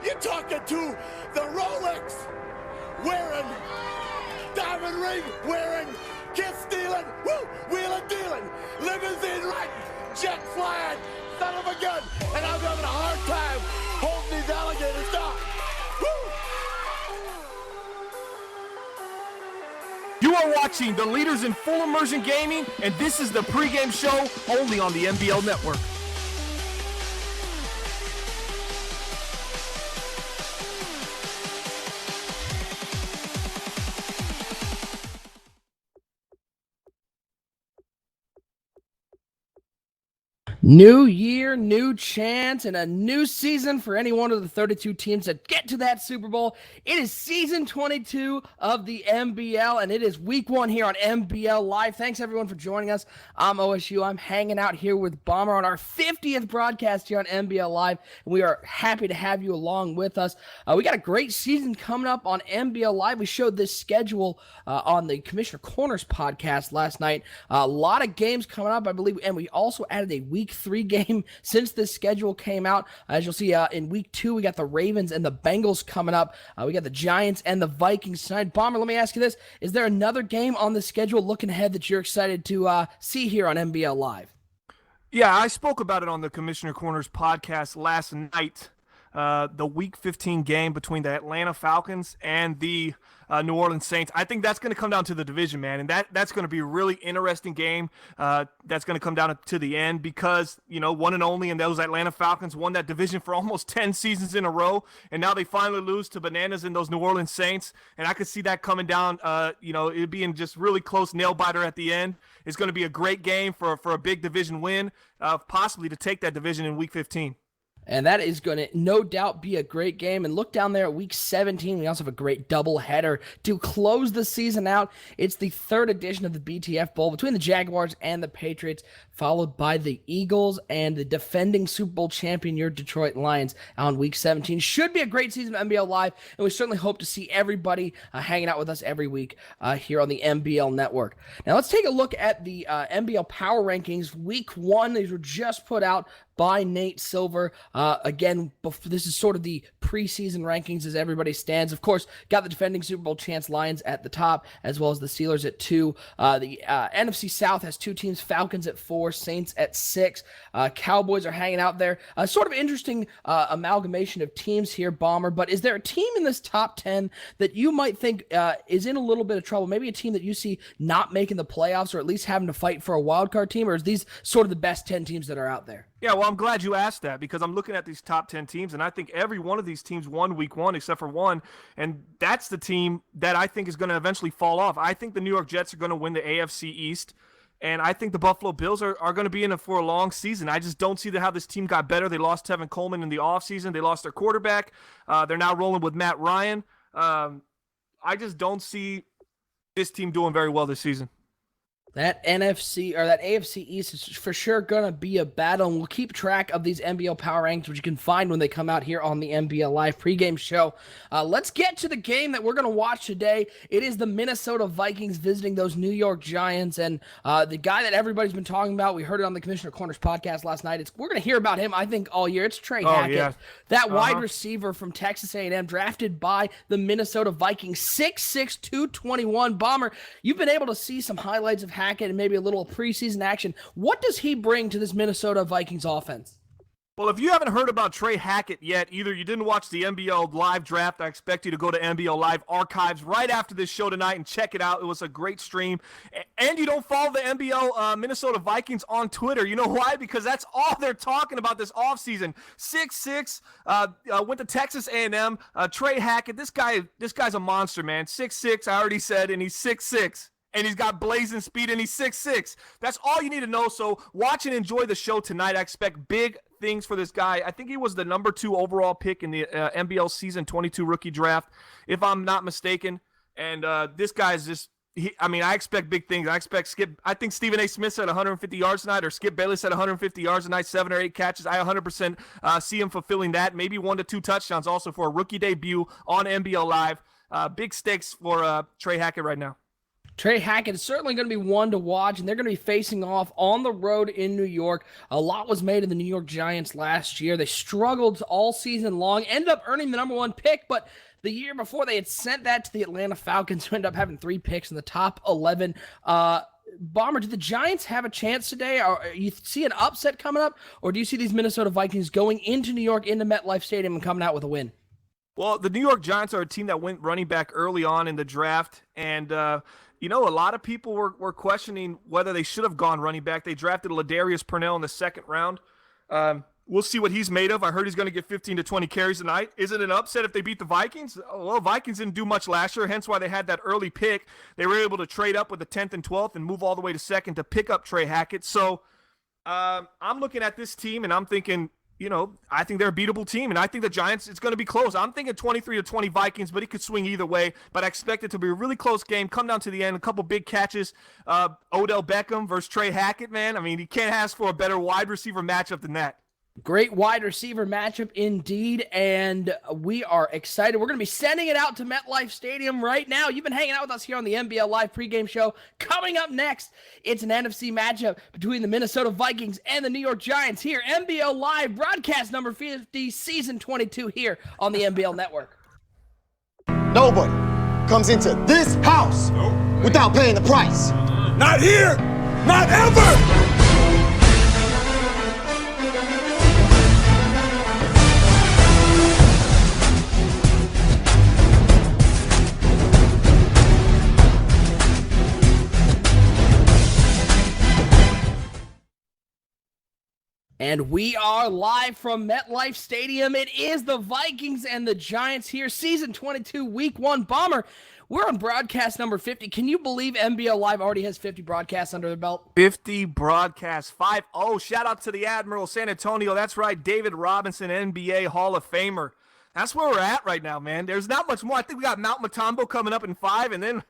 You're talking to the Rolex wearing, diamond ring wearing, kiss stealing, woo, wheeling dealing, limousine riding, jet flying, son of a gun, and I'm having a hard time holding these alligators down. Woo! You are watching the leaders in full immersion gaming, and this is the pregame show only on the NBL Network. New year, new chance, and a new season for any one of the 32 teams that get to that Super Bowl. It is season 22 of the NBL, and it is week 1 here on NBL Live. Thanks, everyone, for joining us. I'm OSU. I'm hanging out here with Bomber on our 50th broadcast here on NBL Live, and we are happy to have you along with us. We got a great season coming up on NBL Live. We showed this schedule on the Commissioner Corners podcast last night. A lot of games coming up, I believe, and we also added a week 3 game since this schedule came out. As you'll see, in week 2, we got the Ravens and the Bengals coming up. We got the Giants and the Vikings tonight. Bomber, let me ask you this. Is there another game on the schedule looking ahead that you're excited to see here on NBL Live? Yeah, I spoke about it on the Commissioner Corners podcast last night. The Week 15 game between the Atlanta Falcons and the New Orleans Saints. I think that's going to come down to the division, man, and that's going to be a really interesting game. That's going to come down to the end because, you know, one and only, and those Atlanta Falcons won that division for almost 10 seasons in a row, and now they finally lose to bananas in those New Orleans Saints, and I could see that coming down, it being just really close nail-biter at the end. It's going to be a great game for a big division win, possibly to take that division in Week 15. And that is going to no doubt be a great game. And look down there at week 17. We also have a great doubleheader to close the season out. It's the 3rd edition of the BTF Bowl between the Jaguars and the Patriots, followed by the Eagles and the defending Super Bowl champion, your Detroit Lions, on week 17. Should be a great season of NBL Live, and we certainly hope to see everybody hanging out with us every week here on the NBL Network. Now let's take a look at the NBL Power Rankings. Week 1, these were just put out by Nate Silver. Again, this is sort of the preseason rankings as everybody stands. Of course, got the defending Super Bowl chance Lions at the top, as well as the Steelers at 2. The NFC South has 2 teams, Falcons at 4, Saints at 6. Cowboys are hanging out there. Sort of interesting amalgamation of teams here, Bomber, but is there a team in this top 10 that you might think is in a little bit of trouble? Maybe a team that you see not making the playoffs or at least having to fight for a wild card team, or is these sort of the best 10 teams that are out there? Yeah, well, I'm glad you asked that because I'm looking at these top 10 teams, and I think every one of these teams won week 1 except for one, and that's the team that I think is going to eventually fall off. I think the New York Jets are going to win the AFC East, and I think the Buffalo Bills are going to be in it for a long season. I just don't see how this team got better. They lost Tevin Coleman in the offseason. They lost their quarterback. They're now rolling with Matt Ryan. I just don't see this team doing very well this season. That NFC or that AFC East is for sure going to be a battle, and we'll keep track of these NBL Power Rankings, which you can find when they come out here on the NBL Live pregame show. Let's get to the game that we're going to watch today. It is the Minnesota Vikings visiting those New York Giants, and the guy that everybody's been talking about, we heard it on the Commissioner Corners podcast last night. We're going to hear about him, I think, all year. It's Trey Hackett, yeah. That wide receiver from Texas A&M, drafted by the Minnesota Vikings, 6'6", 221. Bomber, you've been able to see some highlights of Hackett and maybe a little preseason action. What does he bring to this Minnesota Vikings offense? Well, if you haven't heard about Trey Hackett yet, either you didn't watch the NBL Live draft, I expect you to go to NBL Live archives right after this show tonight and check it out. It was a great stream. And you don't follow the NBL Minnesota Vikings on Twitter. You know why? Because that's all they're talking about this offseason. 6'6", went to Texas A&M. Trey Hackett, this guy's a monster, man. 6'6", I already said, and he's 6'6". And he's got blazing speed, and he's 6'6". That's all you need to know. So watch and enjoy the show tonight. I expect big things for this guy. I think he was the number 2 overall pick in the NBL Season 22 rookie draft, if I'm not mistaken. And this guy is just I expect big things. I think Stephen A. Smith said 150 yards tonight, or Skip Bayless said 150 yards tonight, 7 or 8 catches. I 100% see him fulfilling that. Maybe 1 to 2 touchdowns also for a rookie debut on NBL Live. Big stakes for Trey Hackett right now. Trey Hackett is certainly going to be one to watch, and they're going to be facing off on the road in New York. A lot was made of the New York Giants last year. They struggled all season long, ended up earning the number 1 pick, but the year before they had sent that to the Atlanta Falcons, who ended up having 3 picks in the top 11. Bomber, do the Giants have a chance today? Or you see an upset coming up, or do you see these Minnesota Vikings going into New York, into MetLife Stadium, and coming out with a win? Well, the New York Giants are a team that went running back early on in the draft, and a lot of people were questioning whether they should have gone running back. They drafted Ladarius Purnell in the 2nd round. We'll see what he's made of. I heard he's going to get 15 to 20 carries tonight. Is it an upset if they beat the Vikings? Well, Vikings didn't do much last year, hence why they had that early pick. They were able to trade up with the 10th and 12th and move all the way to 2nd to pick up Trey Hackett. So I'm looking at this team, and I'm thinking, I think they're a beatable team, and I think the Giants, it's going to be close. I'm thinking 23 to 20 Vikings, but it could swing either way. But I expect it to be a really close game, come down to the end, a couple big catches. Odell Beckham versus Trey Hackett, man. I mean, you can't ask for a better wide receiver matchup than that. Great wide receiver matchup indeed, and we are excited. We're going to be sending it out to MetLife Stadium right now. You've been hanging out with us here on the NBL Live pregame show. Coming up next, it's an NFC matchup between the Minnesota Vikings and the New York Giants here. NBL Live, broadcast number 50, season 22 here on the NBL Network. Nobody comes into this house without paying the price. Not here! Not ever! And we are live from MetLife Stadium. It is the Vikings and the Giants here, season 22, week 1. Bomber, we're on broadcast number 50. Can you believe NBL Live already has 50 broadcasts under their belt? 50 broadcasts, 5-0. Shout out to the Admiral, San Antonio. That's right, David Robinson, NBA Hall of Famer. That's where we're at right now, man. There's not much more. I think we got Mount Matombo coming up in 5, and then,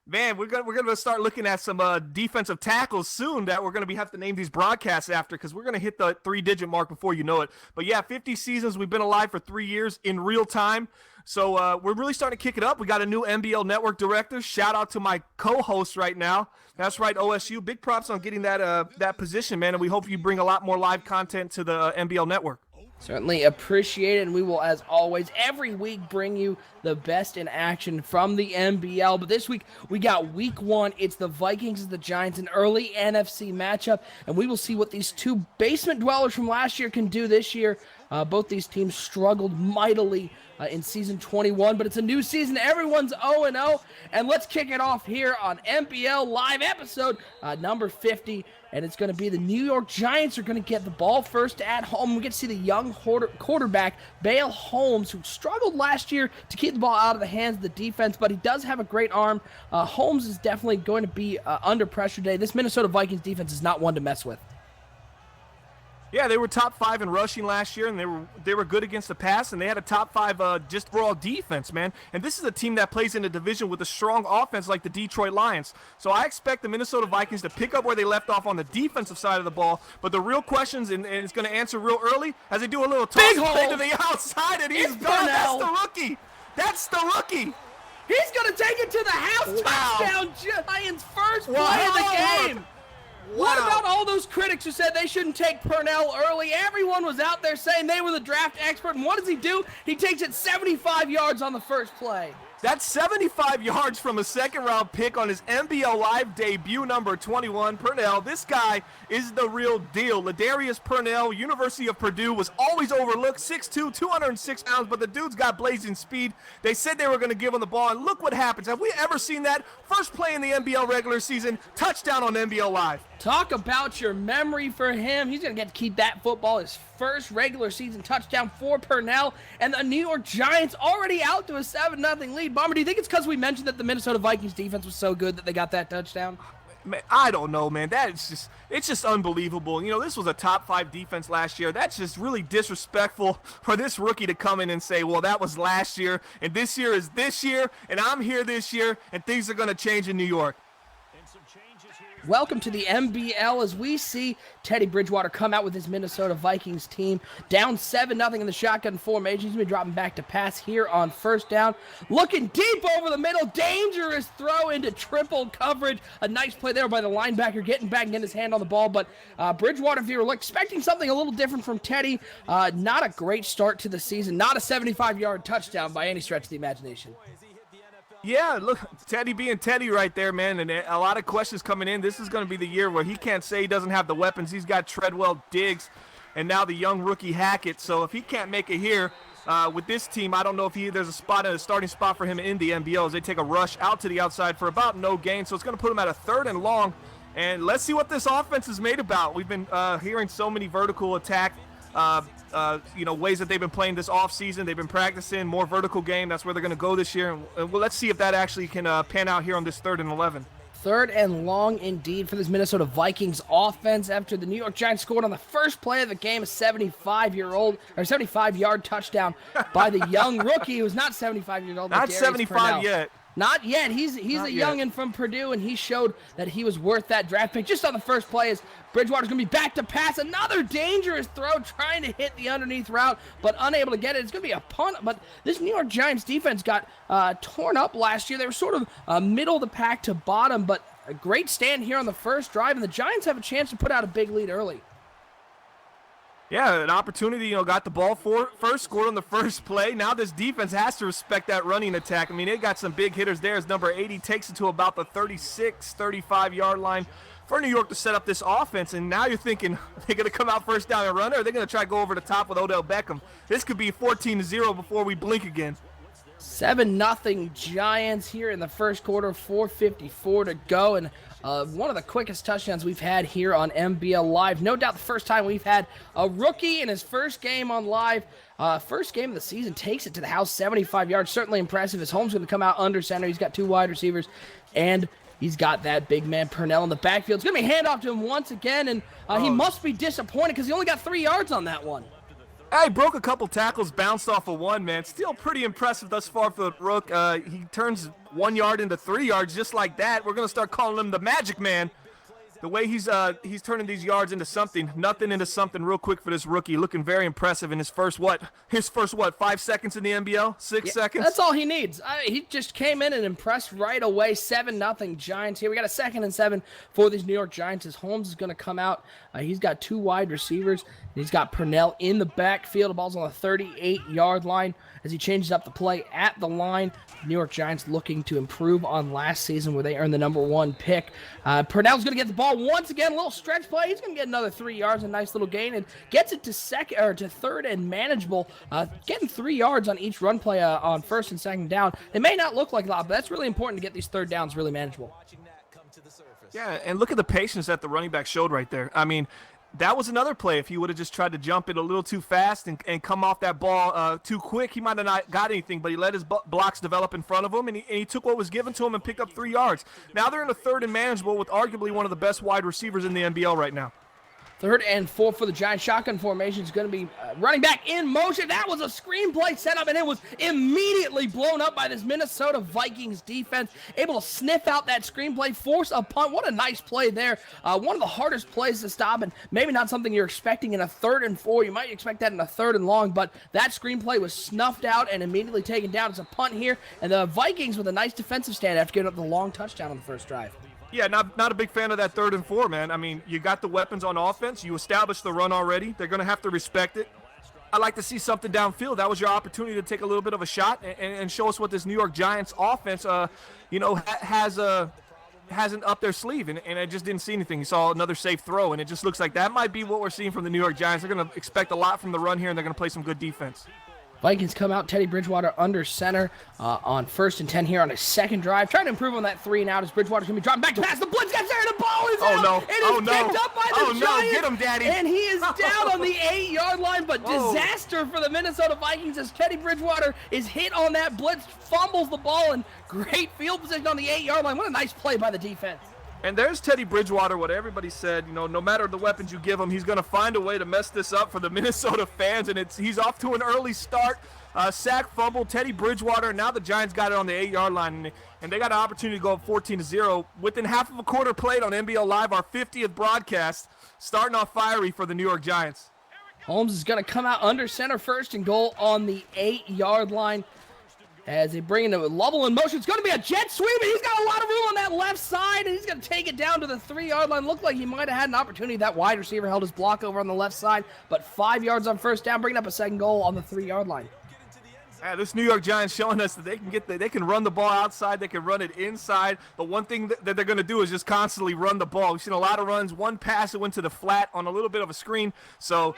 man, we're gonna start looking at some defensive tackles soon that we're gonna have to name these broadcasts after, because we're gonna hit the 3-digit mark before you know it. But yeah, 50 seasons. We've been alive for 3 years in real time. So we're really starting to kick it up. We got a new NBL Network director. Shout out to my co-host right now. That's right, OSU. Big props on getting that position, man. And we hope you bring a lot more live content to the NBL Network. Certainly appreciate it, and we will, as always, every week bring you the best in action from the NBL. But this week, we got week 1. It's the Vikings and the Giants, an early NFC matchup, and we will see what these two basement dwellers from last year can do this year. Both these teams struggled mightily in season 21, but it's a new season. Everyone's 0-0, and let's kick it off here on NBL Live episode number 50. And it's going to be the New York Giants are going to get the ball first at home. We get to see the young quarterback, Bale Holmes, who struggled last year to keep the ball out of the hands of the defense, but he does have a great arm. Holmes is definitely going to be under pressure today. This Minnesota Vikings defense is not one to mess with. Yeah, they were top 5 in rushing last year, and they were good against the pass, and they had a top 5 just raw defense, man. And this is a team that plays in a division with a strong offense like the Detroit Lions. So I expect the Minnesota Vikings to pick up where they left off on the defensive side of the ball. But the real questions, and it's going to answer real early, as they do a little toss play to the outside, and he's done. That's the rookie. That's the rookie. He's going to take it to the house. Wow. Touchdown, Giants, first play of the game. Wow. What about all those critics who said they shouldn't take Purnell early? Everyone was out there saying they were the draft expert, and what does he do? He takes it 75 yards on the first play. That's 75 yards from a second-round pick on his NBL Live debut, number 21, Purnell. This guy is the real deal. Ladarius Purnell, University of Purdue, was always overlooked, 6'2", 206 pounds, but the dude's got blazing speed. They said they were going to give him the ball, and look what happens. Have we ever seen that? First play in the NBL regular season, touchdown on NBL Live. Talk about your memory for him. He's going to get to keep that football, his first regular season touchdown for Purnell. And the New York Giants already out to a 7-0 lead. Bomber, do you think it's because we mentioned that the Minnesota Vikings defense was so good that they got that touchdown? Man, I don't know, man. It's just unbelievable. You know, this was a top 5 defense last year. That's just really disrespectful for this rookie to come in and say, well, that was last year, and this year is this year, and I'm here this year, and things are going to change in New York. Welcome to the MBL as we see Teddy Bridgewater come out with his Minnesota Vikings team down 7-0 in the shotgun formation. He's going to be dropping back to pass here on first down. Looking deep over the middle. Dangerous throw into triple coverage. A nice play there by the linebacker getting back and getting his hand on the ball. But Bridgewater, if you were expecting something a little different from Teddy, not a great start to the season. Not a 75-yard touchdown by any stretch of the imagination. Yeah, look, Teddy being Teddy right there, man, and a lot of questions coming in. This is going to be the year where he can't say he doesn't have the weapons. He's got Treadwell, Diggs, and now the young rookie Hackett. So if he can't make it here with this team, I don't know if there's a starting spot for him in the NBL as they take a rush out to the outside for about no gain. So it's going to put him at a 3rd and long. And let's see what this offense is made about. We've been hearing so many vertical attack ways that they've been playing this offseason. They've been practicing more vertical game. That's where they're going to go this year. And well, let's see if that actually can pan out here on this 3rd and 11. 3rd and long indeed for this Minnesota Vikings offense after the New York Giants scored on the first play of the game, a 75-yard touchdown by the young rookie who's not 75 years old. Not 75 yet. Not yet. He's a youngin' from Purdue, and he showed that he was worth that draft pick. Just on the first play as Bridgewater's going to be back to pass. Another dangerous throw trying to hit the underneath route, but unable to get it. It's going to be a punt, but this New York Giants defense got torn up last year. They were sort of middle of the pack to bottom, but a great stand here on the first drive, and the Giants have a chance to put out a big lead early. Yeah, an opportunity, got the ball first, scored on the first play. Now this defense has to respect that running attack. I mean, they got some big hitters there as number 80 takes it to about the 36, 35-yard line for New York to set up this offense. And now you're thinking, are they going to come out first down and run, or are they going to try to go over the top with Odell Beckham? This could be 14-0 before we blink again. 7-0 Giants here in the first quarter, 4:54 to go, and one of the quickest touchdowns we've had here on MBL Live. No doubt the first time we've had a rookie in his first game on Live. First game of the season, takes it to the house, 75 yards. Certainly impressive. His home's going to come out under center. He's got 2 wide receivers, and he's got that big man Purnell in the backfield. It's going to be a handoff to him once again, and he must be disappointed because he only got 3 yards on that one. He broke a couple tackles, bounced off of one, man. Still pretty impressive thus far for the Rook. He turns 1 yard into 3 yards just like that. We're going to start calling him the Magic Man. The way he's turning these yards into nothing into something real quick for this rookie. Looking very impressive in his first 5 seconds in the NBL? 6 seconds? That's all he needs. He just came in and impressed right away. 7-0 Giants here. We got a 2nd and 7 for these New York Giants as Holmes is going to come out. He's got 2 wide receivers. He's got Purnell in the backfield. The ball's on the 38-yard line as he changes up the play at the line. New York Giants looking to improve on last season where they earned the number 1 pick. Purnell's going to get the ball once again. A little stretch play. He's going to get another 3 yards, a nice little gain, and gets it to 3rd and manageable. Getting 3 yards on each run play on 1st and 2nd down. It may not look like a lot, but that's really important to get these 3rd downs really manageable. Yeah, and look at the patience that the running back showed right there. I mean, that was another play. If he would have just tried to jump it a little too fast and come off that ball too quick, he might have not got anything, but he let his blocks develop in front of him, and he took what was given to him and picked up 3 yards. Now they're in a 3rd and manageable with arguably one of the best wide receivers in the NBL right now. 3rd and 4 for the Giants. Shotgun formation is going to be running back in motion. That was a screenplay setup, and it was immediately blown up by this Minnesota Vikings defense. Able to sniff out that screenplay, force a punt. What a nice play there. One of the hardest plays to stop, and maybe not something you're expecting in a 3rd and 4. You might expect that in a 3rd and long, but that screenplay was snuffed out and immediately taken down. It's a punt here, and the Vikings with a nice defensive stand after giving up the long touchdown on the first drive. Yeah, not a big fan of that 3rd and 4, man. I mean, you got the weapons on offense. You established the run already. They're going to have to respect it. I'd like to see something downfield. That was your opportunity to take a little bit of a shot and show us what this New York Giants offense, hasn't up their sleeve. And I just didn't see anything. You saw another safe throw, and it just looks like that might be what we're seeing from the New York Giants. They're going to expect a lot from the run here, and they're going to play some good defense. Vikings come out, Teddy Bridgewater under center on 1st and 10 here on his 2nd drive. Trying to improve on that 3 and out as Bridgewater's going to be dropping back to pass. The blitz gets there, and the ball is out. It is picked up by the Giants. Get him, Daddy. And he is down on the 8-yard line, but disaster for the Minnesota Vikings as Teddy Bridgewater is hit on that blitz, fumbles the ball, and great field position on the 8-yard line. What a nice play by the defense. And there's Teddy Bridgewater, what everybody said, no matter the weapons you give him, he's going to find a way to mess this up for the Minnesota fans, and he's off to an early start. Sack, fumble, Teddy Bridgewater, and now the Giants got it on the 8-yard line, and they got an opportunity to go up 14-0 within half of a quarter played on NBL Live, our 50th broadcast, starting off fiery for the New York Giants. Holmes is going to come out under center, first and goal on the 8-yard line. As they bring in Lovell in motion, it's going to be a jet sweep, and he's got a lot of room on that left side, and he's going to take it down to the 3-yard line. Looked like he might have had an opportunity. That wide receiver held his block over on the left side, but 5 yards on first down, bringing up a second goal on the 3-yard line. This New York Giants showing us that they can run the ball outside, they can run it inside. The one thing that they're going to do is just constantly run the ball. We've seen a lot of runs. One pass that went to the flat on a little bit of a screen. So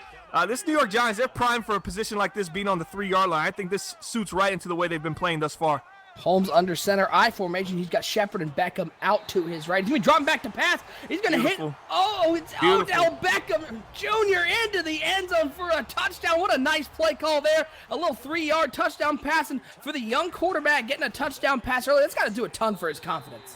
this New York Giants, they're primed for a position like this being on the 3-yard line. I think this suits right into the way they've been playing thus far. Holmes under center, I formation. He's got Shepard and Beckham out to his right. He's going to drop back to pass. He's going to hit. Oh, it's Odell Beckham Jr. into the end zone for a touchdown. What a nice play call there. A little 3-yard touchdown passing for the young quarterback, getting a touchdown pass early. That's got to do a ton for his confidence.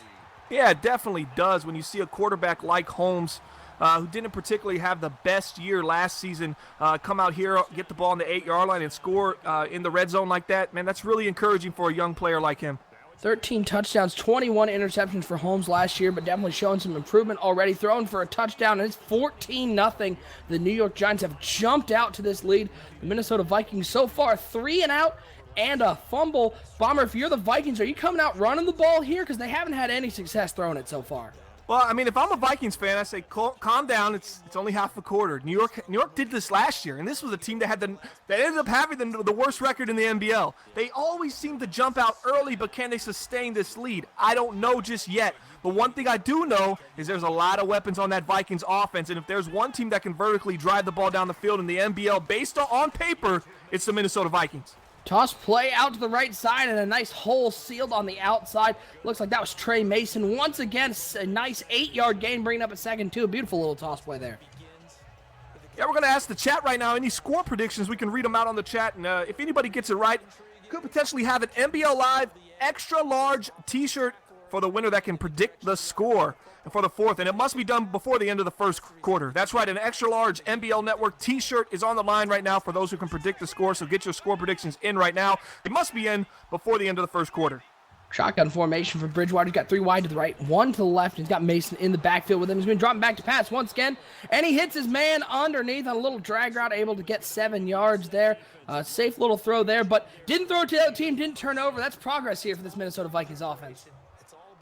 Yeah, it definitely does when you see a quarterback like Holmes, who didn't particularly have the best year last season, come out here, get the ball on the 8-yard line and score in the red zone like that. Man, that's really encouraging for a young player like him. 13 touchdowns, 21 interceptions for Holmes last year, but definitely showing some improvement already. Throwing for a touchdown, and it's 14-0. The New York Giants have jumped out to this lead. The Minnesota Vikings so far 3 and out and a fumble. Bomber, if you're the Vikings, are you coming out running the ball here? Because they haven't had any success throwing it so far. Well, I mean, if I'm a Vikings fan, I say calm down. It's only half a quarter. New York did this last year, and this was a team that ended up having the worst record in the NBL. They always seem to jump out early, but can they sustain this lead? I don't know just yet. But one thing I do know is there's a lot of weapons on that Vikings offense, and if there's one team that can vertically drive the ball down the field in the NBL based on paper, it's the Minnesota Vikings. Toss play out to the right side and a nice hole sealed on the outside. Looks like that was Trey Mason. Once again, a nice 8-yard gain, bringing up a second, too. Beautiful little toss play there. Yeah, we're going to ask the chat right now. Any score predictions, we can read them out on the chat. And if anybody gets it right, could potentially have an NBL Live extra large t-shirt for the winner that can predict the score for the fourth, and it must be done before the end of the first quarter. That's right, an extra large NBL Network t-shirt is on the line right now for those who can predict the score, so get your score predictions in right now. It must be in before the end of the first quarter. Shotgun formation for Bridgewater. He's got 3 wide to the right, 1 to the left. He's got Mason in the backfield with him. He's been dropping back to pass once again, and he hits his man underneath on a little drag route, able to get 7 yards there. Safe little throw there, but didn't throw it to the other team, didn't turn over. That's progress here for this Minnesota Vikings offense.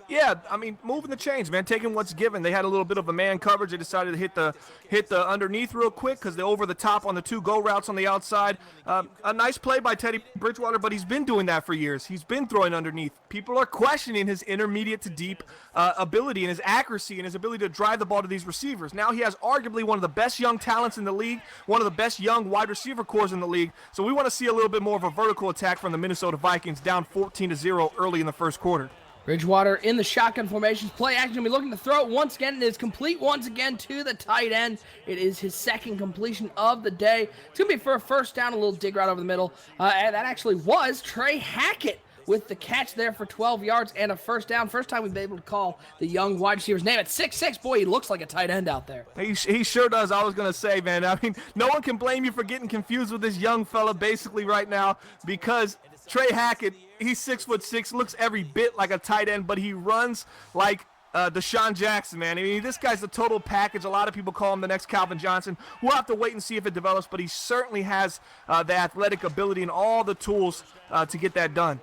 Yeah, I mean, moving the chains, man, taking what's given. They had a little bit of a man coverage. They decided to hit the underneath real quick because they're over the top on the 2 go routes on the outside. A nice play by Teddy Bridgewater, but he's been doing that for years. He's been throwing underneath. People are questioning his intermediate to deep ability and his accuracy and his ability to drive the ball to these receivers. Now he has arguably one of the best young talents in the league, one of the best young wide receiver cores in the league. So we want to see a little bit more of a vertical attack from the Minnesota Vikings, down 14-0 early in the first quarter. Bridgewater in the shotgun formations. Play action. Going to be looking to throw it once again. It is complete once again to the tight end. It is his second completion of the day. It's going to be for a first down, a little dig right over the middle. And that actually was Trey Hackett with the catch there for 12 yards and a first down. First time we've been able to call the young wide receiver's name at 6'6". Boy, he looks like a tight end out there. He sure does. I was going to say, man, I mean, no one can blame you for getting confused with this young fella basically right now, because Trey Hackett, he's 6'6", looks every bit like a tight end, but he runs like Deshaun Jackson, man. I mean, this guy's the total package. A lot of people call him the next Calvin Johnson. We'll have to wait and see if it develops, but he certainly has the athletic ability and all the tools to get that done.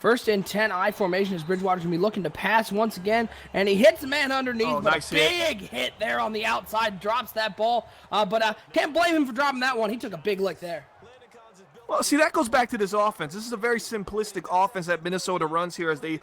First and 10, I formation as Bridgewater's going to be looking to pass once again, and he hits the man underneath, but nice big hit there on the outside, drops that ball, but can't blame him for dropping that one. He took a big lick there. Well, see, that goes back to this offense. This is a very simplistic offense that Minnesota runs here, as they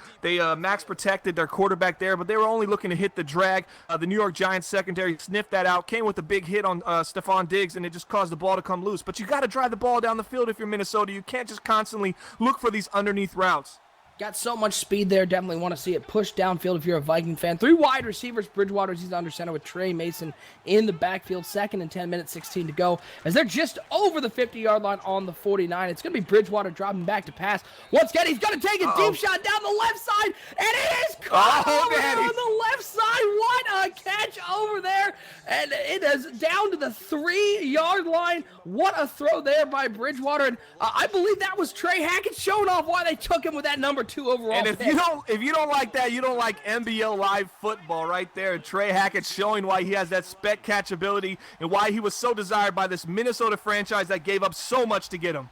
max protected their quarterback there, but they were only looking to hit the drag. The New York Giants secondary sniffed that out, came with a big hit on Stephon Diggs, and it just caused the ball to come loose. But you got to drive the ball down the field if you're Minnesota. You can't just constantly look for these underneath routes. Got so much speed there. Definitely want to see it pushed downfield if you're a Viking fan. 3 wide receivers. Bridgewater's he's under center with Trey Mason in the backfield. 2nd and 10 minutes, 16 to go. As they're just over the 50-yard line on the 49. It's going to be Bridgewater dropping back to pass. Once again, he's going to take a deep shot down the left side. And it is caught over there on the left side. What a catch over there. And it is down to the 3-yard line. What a throw there by Bridgewater. And I believe that was Trey Hackett showing off why they took him with that number 2 overall. And if you don't like that, you don't like NBL live football right there. Trey Hackett showing why he has that spec catch ability and why he was so desired by this Minnesota franchise that gave up so much to get him.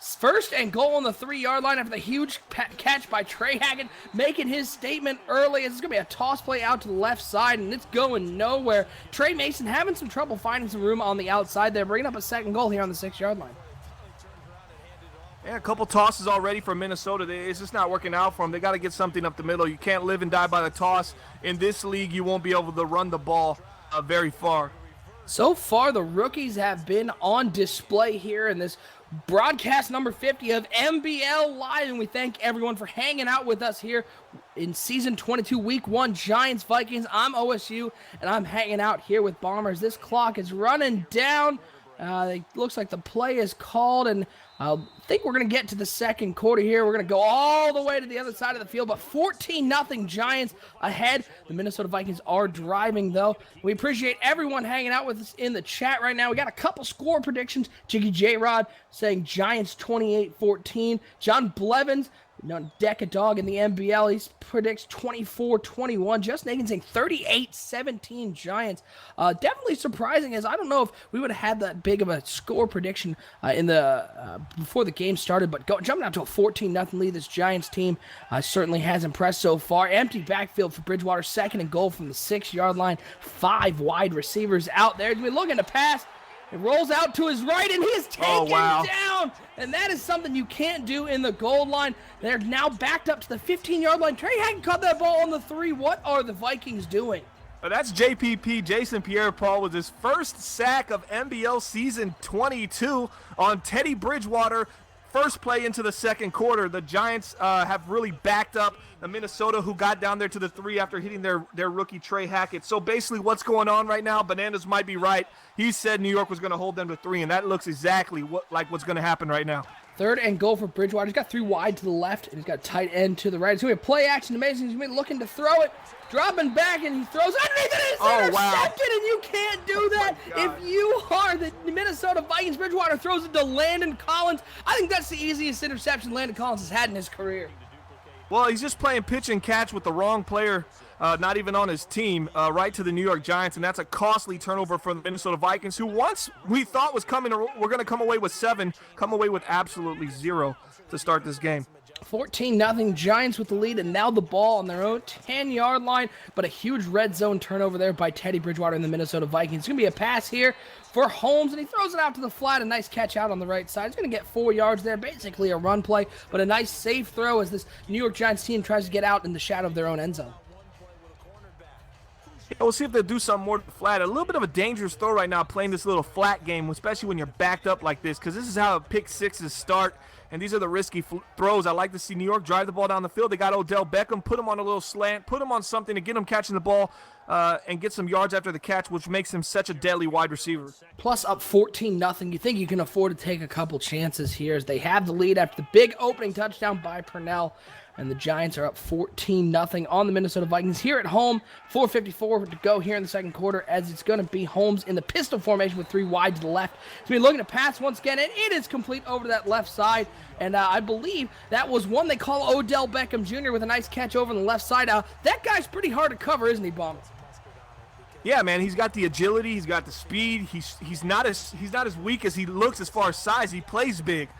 1st and goal on the 3-yard line after the huge catch by Trey Hackett, making his statement early. It's going to be a toss play out to the left side, and it's going nowhere. Trey Mason having some trouble finding some room on the outside there, bringing up a 2nd goal here on the 6-yard line. Yeah, a couple tosses already for Minnesota. It's just not working out for them. They got to get something up the middle. You can't live and die by the toss. In this league, you won't be able to run the ball very far. So far, the rookies have been on display here in this broadcast number 50 of NBL Live, and we thank everyone for hanging out with us here in Season 22, Week 1, Giants-Vikings. I'm OSU, and I'm hanging out here with Bombers. This clock is running down. It looks like the play is called, and I think we're going to get to the 2nd quarter here. We're going to go all the way to the other side of the field, but 14-0 Giants ahead. The Minnesota Vikings are driving, though. We appreciate everyone hanging out with us in the chat right now. We got a couple score predictions. Jiggy J-Rod saying Giants 28-14. John Blevins, deck a dog in the NBL. He predicts 24-21. Justin Aiken saying 38-17 Giants. Definitely surprising, as I don't know if we would have had that big of a score prediction in the before the game started, but jumping out to a 14-0 lead. This Giants team certainly has impressed so far. Empty backfield for Bridgewater, 2nd and goal from the 6-yard line. 5 wide receivers out there. He's been looking to pass. It rolls out to his right, and he is taken down. And that is something you can't do in the goal line. They're now backed up to the 15-yard line. Trey Hackett caught that ball on the 3. What are the Vikings doing? That's JPP, Jason Pierre-Paul, with his first sack of NBL Season 22 on Teddy Bridgewater. First play into the 2nd quarter. The Giants have really backed up the Minnesota, who got down there to the 3 after hitting their rookie Trey Hackett. So basically what's going on right now, Bananas might be right. He said New York was going to hold them to 3, and that looks exactly like what's going to happen right now. 3rd and goal for Bridgewater. He's got 3 wide to the left, and he's got tight end to the right. It's going to be a play action. Amazing. He's going to be looking to throw it. Dropping back, and he throws underneath it. It's intercepted, and you can't do that. If you are the Minnesota Vikings, Bridgewater throws it to Landon Collins. I think that's the easiest interception Landon Collins has had in his career. Well, he's just playing pitch and catch with the wrong player, not even on his team, right to the New York Giants, and that's a costly turnover for the Minnesota Vikings, who once we thought was we're going to come away with 7, come away with absolutely 0 to start this game. 14-0 Giants with the lead, and now the ball on their own 10-yard line, but a huge red zone turnover there by Teddy Bridgewater and the Minnesota Vikings. It's going to be a pass here for Holmes, and he throws it out to the flat. A nice catch out on the right side. He's going to get 4 yards there, basically a run play, but a nice safe throw as this New York Giants team tries to get out in the shadow of their own end zone. Yeah, we'll see if they'll do something more flat. A little bit of a dangerous throw right now, playing this little flat game, especially when you're backed up like this, because this is how pick sixes start. And these are the risky throws. I like to see New York drive the ball down the field. They got Odell Beckham, put him on a little slant, put him on something to get him catching the ball and get some yards after the catch, which makes him such a deadly wide receiver. Plus up 14-0. You think you can afford to take a couple chances here as they have the lead after the big opening touchdown by Purnell. And the Giants are up 14-0 on the Minnesota Vikings here at home. 4:54 to go here in the 2nd quarter, as it's going to be Holmes in the pistol formation with 3 wide to the left. He's been looking to pass once again, and it is complete over to that left side. And I believe that was one they call Odell Beckham Jr. with a nice catch over on the left side. That guy's pretty hard to cover, isn't he, Bomber? Yeah, man, he's got the agility, he's got the speed. He's not as weak as he looks as far as size. He plays big.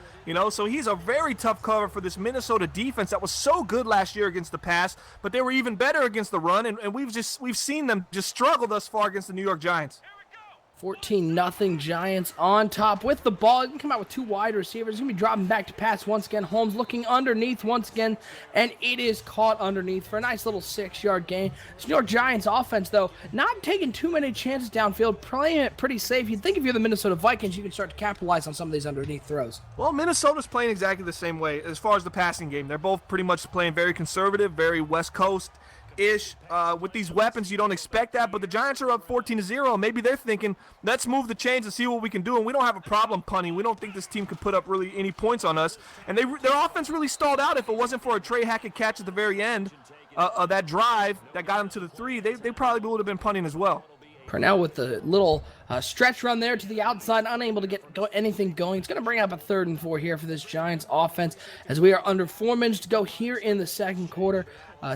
So he's a very tough cover for this Minnesota defense that was so good last year against the pass, but they were even better against the run, and we've seen them just struggle thus far against the New York Giants. 14-0 Giants on top with the ball. You can come out with 2 wide receivers. He's going to be dropping back to pass once again. Holmes looking underneath once again, and it is caught underneath for a nice little 6-yard gain. This New York Giants offense, though, not taking too many chances downfield, playing it pretty safe. You'd think if you're the Minnesota Vikings, you can start to capitalize on some of these underneath throws. Well, Minnesota's playing exactly the same way as far as the passing game. They're both pretty much playing very conservative, very West Coast ish. With these weapons, you don't expect that, but the Giants are up 14-0. Maybe they're thinking, let's move the chains and see what we can do, and we don't have a problem punting. We don't think this team could put up really any points on us, and their offense really stalled out. If it wasn't for a Trey Hackett catch at the very end of that drive that got them to the 3, they probably would have been punting as well. Purnell with the little stretch run there to the outside, unable to get anything going. It's going to bring up a 3rd and 4 here for this Giants offense as we are under 4 minutes to go here in the second quarter.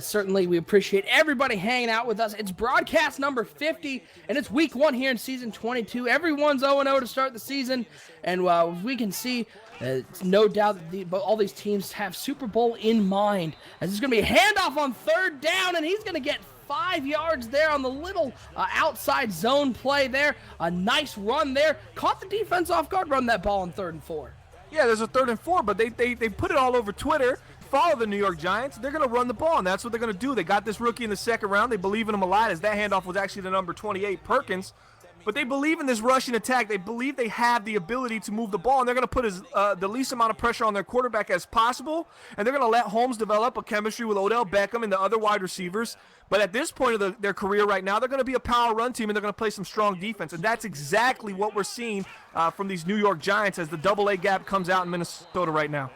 Certainly, we appreciate everybody hanging out with us. It's broadcast number 50, and it's week 1 here in season 22. Everyone's 0-0 to start the season, and we can see it's no doubt that all these teams have Super Bowl in mind. As it's going to be a handoff on 3rd down, and he's going to get 5 yards there on the little outside zone play there. A nice run there. Caught the defense off guard, run that ball on 3rd and 4. Yeah, there's a 3rd and 4, but they put it all over Twitter. Follow the New York Giants. They're going to run the ball, and that's what they're going to do. They got this rookie in the 2nd round. They believe in him a lot, as that handoff was actually the number 28, Perkins. But they believe in this rushing attack. They believe they have the ability to move the ball, and they're going to put the least amount of pressure on their quarterback as possible, and they're going to let Holmes develop a chemistry with Odell Beckham and the other wide receivers. But at this point of their career right now, they're going to be a power run team, and they're going to play some strong defense, and that's exactly what we're seeing from these New York Giants as the double-A gap comes out in Minnesota right now.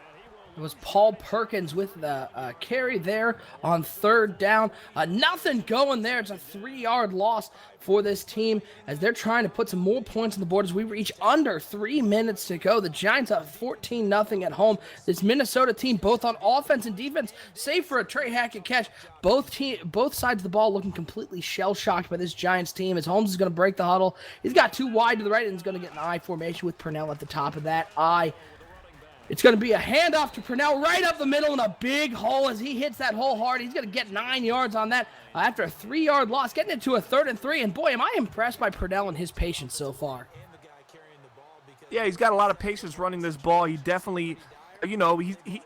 It was Paul Perkins with the carry there on 3rd down. Nothing going there. It's a 3-yard loss for this team as they're trying to put some more points on the board as we reach under 3 minutes to go. The Giants up 14-0 at home. This Minnesota team, both on offense and defense, save for a Trey Hackett catch. Both sides of the ball looking completely shell-shocked by this Giants team as Holmes is going to break the huddle. He's got 2 wide to the right and he's going to get an I formation with Purnell at the top of that I. It's going to be a handoff to Purnell right up the middle in a big hole as he hits that hole hard. He's going to get 9 yards on that after a 3-yard loss, getting it to a 3rd and 3. And boy, am I impressed by Purnell and his patience so far. Yeah, he's got a lot of patience running this ball. He definitely,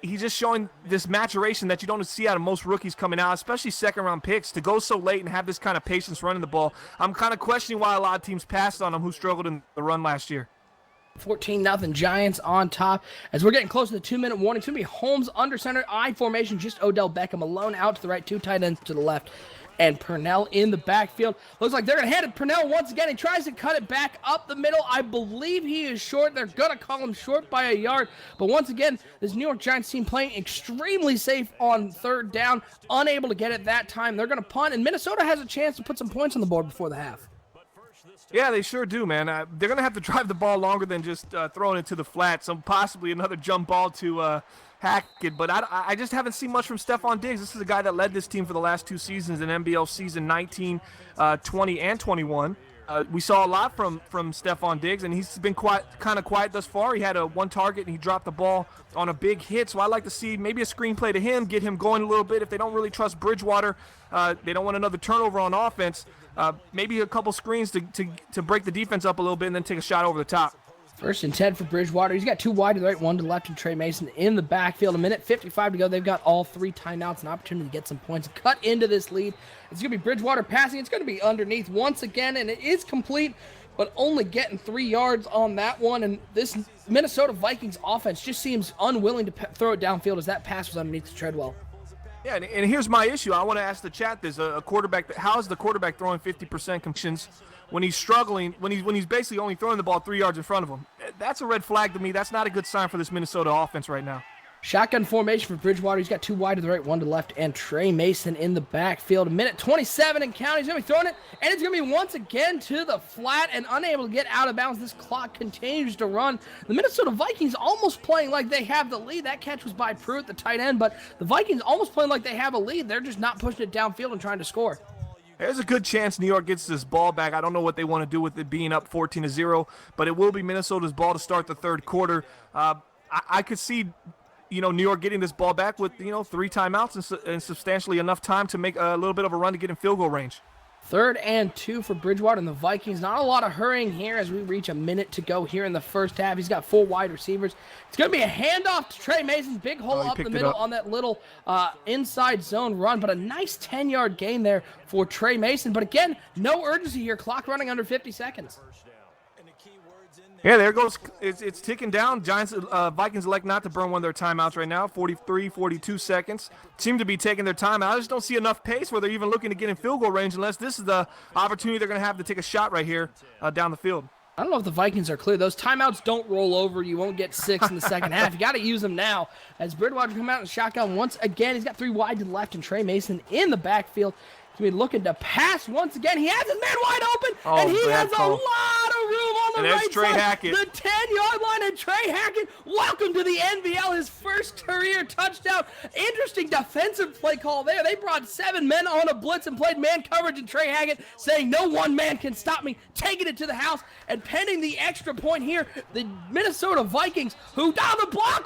he's just showing this maturation that you don't see out of most rookies coming out, especially 2nd-round picks, to go so late and have this kind of patience running the ball. I'm kind of questioning why a lot of teams passed on him who struggled in the run last year. 14-0 Giants on top as we're getting close to the 2-minute warning. It's going to be Holmes under center, I formation, just Odell Beckham alone out to the right, 2 tight ends to the left, and Purnell in the backfield. Looks like they're going to hand it Purnell once again. He tries to cut it back up the middle. I believe he is short. They're going to call him short by a yard, but once again, this New York Giants team playing extremely safe on 3rd down, unable to get it that time. They're going to punt, and Minnesota has a chance to put some points on the board before the half. Yeah, they sure do, man. They're going to have to drive the ball longer than just throwing it to the flat, so possibly another jump ball to Hackett. But I just haven't seen much from Stephon Diggs. This is a guy that led this team for the last 2 seasons in NBL season 19, 20, and 21. We saw a lot from Stephon Diggs, and he's been kind of quiet thus far. He had 1 target, and he dropped the ball on a big hit. So I'd like to see maybe a screenplay to him, get him going a little bit. If they don't really trust Bridgewater, they don't want another turnover on offense, maybe a couple screens to break the defense up a little bit and then take a shot over the top. 1st and 10 for Bridgewater. He's got 2 wide to the right, 1 to the left, and Trey Mason in the backfield. 1:55 to go. They've got all 3 timeouts, an opportunity to get some points, cut into this lead. It's going to be Bridgewater passing. It's going to be underneath once again, and it is complete, but only getting 3 yards on that one. And this Minnesota Vikings offense just seems unwilling to throw it downfield as that pass was underneath the Treadwell. Yeah, and here's my issue. I want to ask the chat this: a quarterback. How is the quarterback throwing 50% completions when he's struggling? When he's basically only throwing the ball 3 yards in front of him? That's a red flag to me. That's not a good sign for this Minnesota offense right now. Shotgun formation for Bridgewater. He's got 2 wide to the right, 1 to the left, and Trey Mason in the backfield. 1:27 and counting. He's going to be throwing it, and it's going to be once again to the flat and unable to get out of bounds. This clock continues to run. The Minnesota Vikings almost playing like they have the lead. That catch was by Pruitt, the tight end, but the Vikings almost playing like they have a lead. They're just not pushing it downfield and trying to score. There's a good chance New York gets this ball back. I don't know what they want to do with it being up 14-0, but it will be Minnesota's ball to start the 3rd quarter. I could see New York getting this ball back with 3 timeouts and substantially enough time to make a little bit of a run to get in field goal range. 3rd and 2 for Bridgewater and the Vikings. Not a lot of hurrying here as we reach a minute to go here in the first half. He's got 4 wide receivers. It's going to be a handoff to Trey Mason. Big hole up the middle on that little inside zone run, but a nice 10-yard gain there for Trey Mason. But again, no urgency here. Clock running under 50 seconds. Yeah, there goes. It's ticking down. Vikings elect not to burn one of their timeouts right now. 43, 42 seconds. Seem to be taking their time out. I just don't see enough pace where they're even looking to get in field goal range unless this is the opportunity they're going to have to take a shot right here down the field. I don't know if the Vikings are clear. Those timeouts don't roll over. You won't get 6 in the second half. You got to use them now. As Bridgewater come out in shotgun once again, he's got 3 wide to the left and Trey Mason in the backfield. He's looking to pass once again. He has his man wide open, and he has a lot of room on the right Trey side. Hackett. The 10-yard line, and Trey Hackett, welcome to the NBL, his first career touchdown. Interesting defensive play call there. They brought 7 men on a blitz and played man coverage, and Trey Hackett saying, no one man can stop me, taking it to the house, and pending the extra point here, the Minnesota Vikings, who down the block,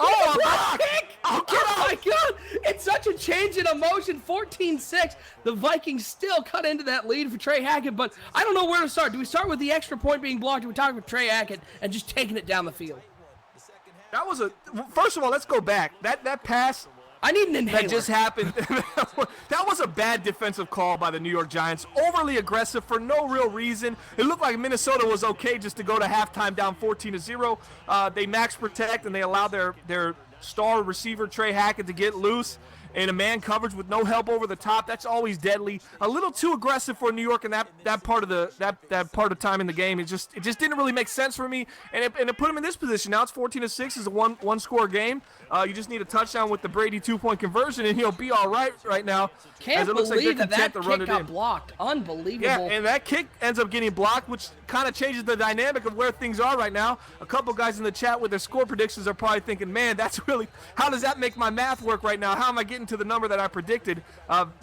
kick! Oh my God! It's such a change in emotion, 14-6. The Vikings still cut into that lead for Trey Hackett, but I don't know where to start. Do we start with the extra point being blocked? Do we talk with Trey Hackett and just taking it down the field? That was first of all, let's go back. That pass, I need an inhaler. That just happened. That was a bad defensive call by the New York Giants. Overly aggressive for no real reason. It looked like Minnesota was okay just to go to halftime down 14-0. They max protect and they allowed their star receiver Trey Hackett to get loose in a man coverage with no help over the top. That's always deadly. A little too aggressive for New York in that part of time in the game. It just didn't really make sense for me, and it put him in this position. Now it's 14-6. It's a one score game. You just need a touchdown with the Brady 2-point conversion, and he'll be all right now. Can't believe that kick got blocked. Unbelievable. Yeah, and that kick ends up getting blocked, which kind of changes the dynamic of where things are right now. A couple guys in the chat with their score predictions are probably thinking, man, that's really, how does that make my math work right now? How am I getting to the number that I predicted?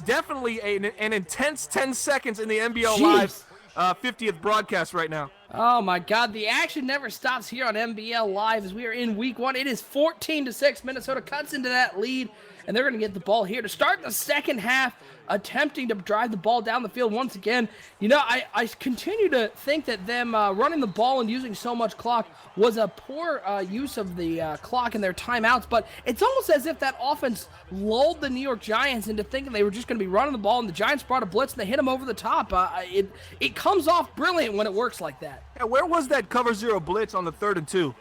Definitely an intense 10 seconds in the NBL Live 50th broadcast right now. Oh my God, the action never stops here on NBL Live as we are in week 1. It is 14-6. Minnesota cuts into that lead, and they're going to get the ball here to start the second half, attempting to drive the ball down the field once again. You know, I continue to think that them running the ball and using so much clock was a poor use of the clock and their timeouts, but it's almost as if that offense lulled the New York Giants into thinking they were just going to be running the ball, and the Giants brought a blitz and they hit them over the top. It comes off brilliant when it works like that. Yeah, where was that cover 0 blitz on the 3rd and 2?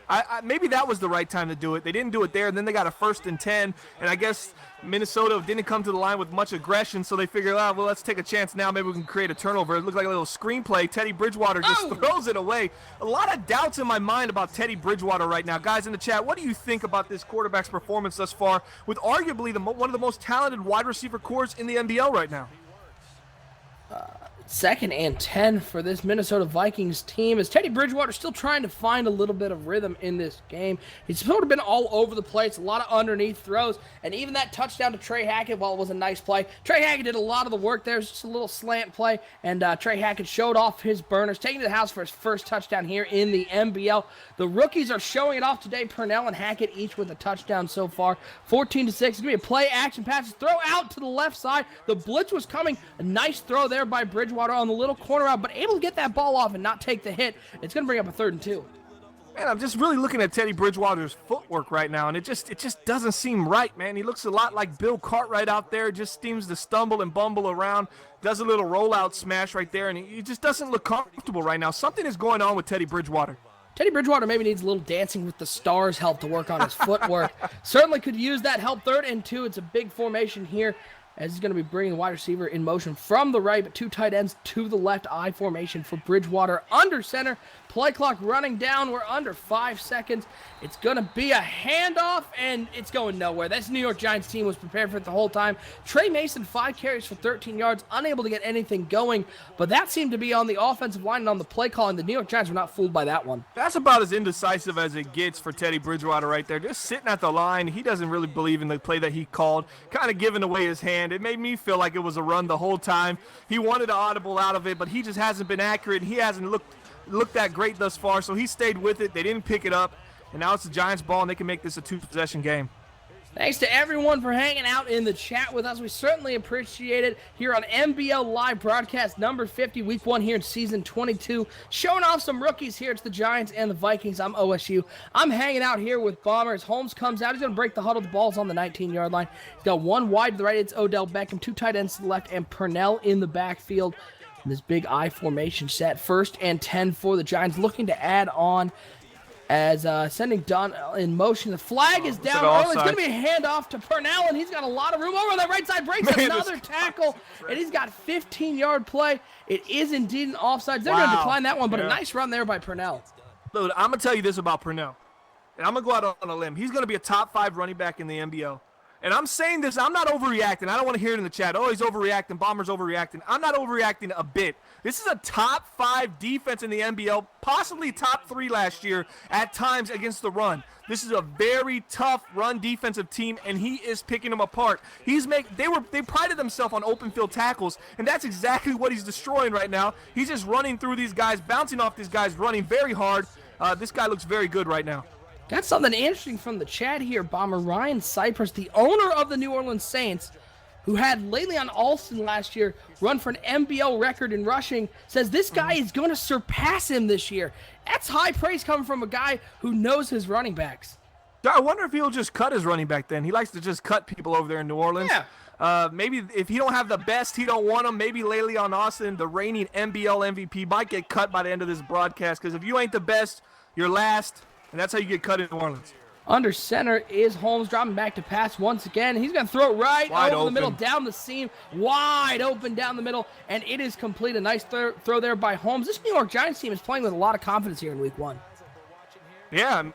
Maybe that was the right time to do it. They didn't do it there, and then they got a 1st and 10, and I guess Minnesota didn't come to the line with much aggression, so they figured, well, let's take a chance now. Maybe we can create a turnover. It looked like a little screenplay. Teddy Bridgewater just throws it away. A lot of doubts in my mind about Teddy Bridgewater right now. Guys in the chat, what do you think about this quarterback's performance thus far with arguably one of the most talented wide receiver cores in the NBL right now? 2nd and 10 for this Minnesota Vikings team as Teddy Bridgewater still trying to find a little bit of rhythm in this game. He's sort of been all over the place, a lot of underneath throws, and even that touchdown to Trey Hackett, while it was a nice play, Trey Hackett did a lot of the work there. It was just a little slant play, and Trey Hackett showed off his burners, taking to the house for his first touchdown here in the NBL. The rookies are showing it off today. Purnell and Hackett each with a touchdown so far. 14-6. It's going to be a play action pass. Throw out to the left side. The blitz was coming. A nice throw there by Bridgewater on the little corner route, but able to get that ball off and not take the hit. It's going to bring up a 3rd and 2. Man, I'm just really looking at Teddy Bridgewater's footwork right now, and it just doesn't seem right, man. He looks a lot like Bill Cartwright out there. Just seems to stumble and bumble around. Does a little rollout smash right there, and he just doesn't look comfortable right now. Something is going on with Teddy Bridgewater. Teddy Bridgewater maybe needs a little Dancing with the Stars help to work on his footwork. Certainly could use that help. 3rd and 2. It's a big formation here as he's going to be bringing the wide receiver in motion from the right, but 2 tight ends to the left. I formation for Bridgewater under center. Play clock running down. We're under 5 seconds. It's going to be a handoff, and it's going nowhere. This New York Giants team was prepared for it the whole time. Trey Mason, 5 carries for 13 yards, unable to get anything going, but that seemed to be on the offensive line and on the play call, and the New York Giants were not fooled by that one. That's about as indecisive as it gets for Teddy Bridgewater right there. Just sitting at the line. He doesn't really believe in the play that he called, kind of giving away his hand. It made me feel like it was a run the whole time. He wanted an audible out of it, but he just hasn't been accurate. He hasn't looked that great thus far, so he stayed with it. They didn't pick it up, and now it's the Giants' ball, and they can make this a 2-possession game. Thanks to everyone for hanging out in the chat with us. We certainly appreciate it here on NBL Live Broadcast number 50, week 1 here in season 22. Showing off some rookies here. It's the Giants and the Vikings. I'm OSU. I'm hanging out here with Bombers. Holmes comes out. He's going to break the huddle. The ball's on the 19-yard line. He's got one wide to the right. It's Odell Beckham. 2 tight ends to the left, and Purnell in the backfield. And this big I formation set. 1st and 10 for the Giants. Looking to add on as sending Dunn in motion. The flag is down early. It's going to be a handoff to Purnell, and he's got a lot of room over on that right side. Breaks another tackle, and he's got 15-yard play. It is indeed an offside. They're going to decline that one, but a nice run there by Purnell. Dude, I'm going to tell you this about Purnell, and I'm going to go out on a limb. He's going to be a top 5 running back in the NBL. And I'm saying this, I'm not overreacting. I don't want to hear it in the chat. Oh, he's overreacting. Bomber's overreacting. I'm not overreacting a bit. This is a top 5 defense in the NBL, possibly top 3 last year at times against the run. This is a very tough run defensive team, and he is picking them apart. They prided themselves on open field tackles, and that's exactly what he's destroying right now. He's just running through these guys, bouncing off these guys, running very hard. This guy looks very good right now. Got something interesting from the chat here. Bomber Ryan Cypress, the owner of the New Orleans Saints, who had Le'Leon Alston last year run for an NBL record in rushing, says this guy is going to surpass him this year. That's high praise coming from a guy who knows his running backs. I wonder if he'll just cut his running back then. He likes to just cut people over there in New Orleans. Yeah. Maybe if he don't have the best, he don't want him. Maybe Le'Leon Alston, the reigning NBL MVP, might get cut by the end of this broadcast, because if you ain't the best, you're last. And that's how you get cut in New Orleans. Under center is Holmes, dropping back to pass once again. He's going to throw it right over the middle, down the seam, wide open down the middle, and it is complete. A nice throw there by Holmes. This New York Giants team is playing with a lot of confidence here in week 1. Yeah,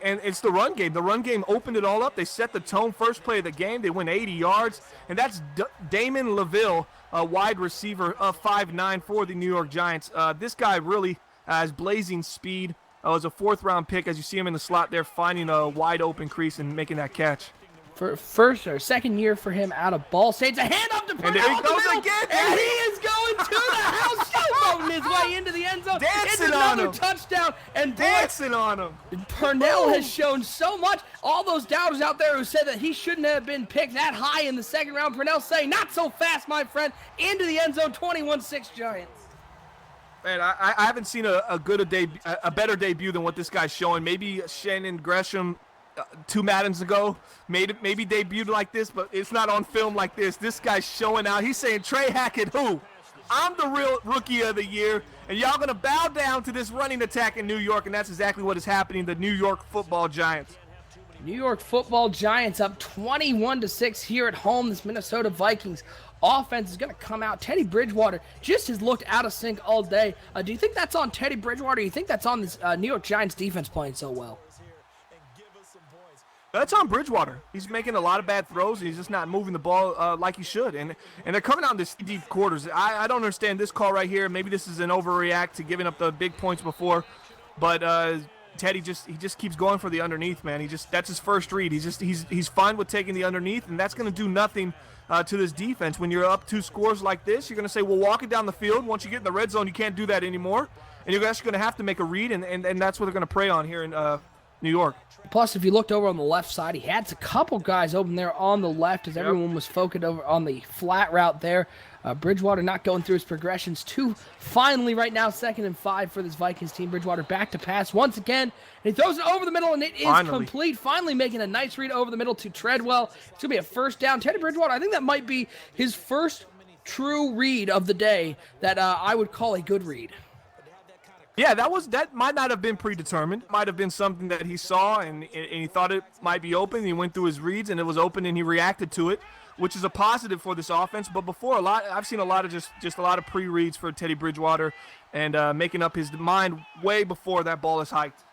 and it's the run game. The run game opened it all up. They set the tone first play of the game. They went 80 yards, and that's Damon LaVille, a wide receiver of 5'9" for the New York Giants. This guy really has blazing speed. It was a 4th-round pick, as you see him in the slot there, finding a wide-open crease and making that catch. For first or second year for him out of Ball State. It's a hand up to Purnell. And there he goes again. And he is going to the house, showboating his way into the end zone. Dancing it's on another him. Touchdown. And dancing on him. Purnell has shown so much. All those doubters out there who said that he shouldn't have been picked that high in the 2nd round, Purnell saying, not so fast, my friend. Into the end zone, 21-6 Giants. Man, I haven't seen a better debut than what this guy's showing. Maybe Shannon Gresham 2 Maddens ago maybe debuted like this, but it's not on film like this. This guy's showing out. He's saying, Trey Hackett, who? I'm the real rookie of the year, and y'all going to bow down to this running attack in New York, and that's exactly what is happening. The New York Football Giants. New York Football Giants up 21-6 here at home. This Minnesota Vikings offense is going to come out. Teddy Bridgewater just has looked out of sync all day. Do you think that's on Teddy Bridgewater, or do you think that's on this New York Giants defense playing so well? That's on Bridgewater. He's making a lot of bad throws, and he's just not moving the ball like he should. And they're coming out in this deep quarters. I don't understand this call right here. Maybe this is an overreact to giving up the big points before, but Teddy just keeps going for the underneath, man. That's his first read. He's fine with taking the underneath, and that's going to do nothing to this defense. When you're up 2 scores like this, you're going to say, well, walk it down the field. Once you get in the red zone, you can't do that anymore, and you're actually going to have to make a read, and that's what they're going to prey on here in New York. Plus, if you looked over on the left side, he had a couple guys open there on the left as everyone was focused over on the flat route there. Bridgewater not going through his progressions. 2 finally right now, 2nd and 5 for this Vikings team. Bridgewater back to pass once again. And he throws it over the middle, and it is complete. Finally making a nice read over the middle to Treadwell. It's going to be a 1st down. Teddy Bridgewater, I think that might be his first true read of the day that I would call a good read. Yeah, that might not have been predetermined. Might have been something that he saw and he thought it might be open. He went through his reads and it was open and he reacted to it, which is a positive for this offense. But before, I've seen a lot of just a lot of pre-reads for Teddy Bridgewater and making up his mind way before that ball is hiked.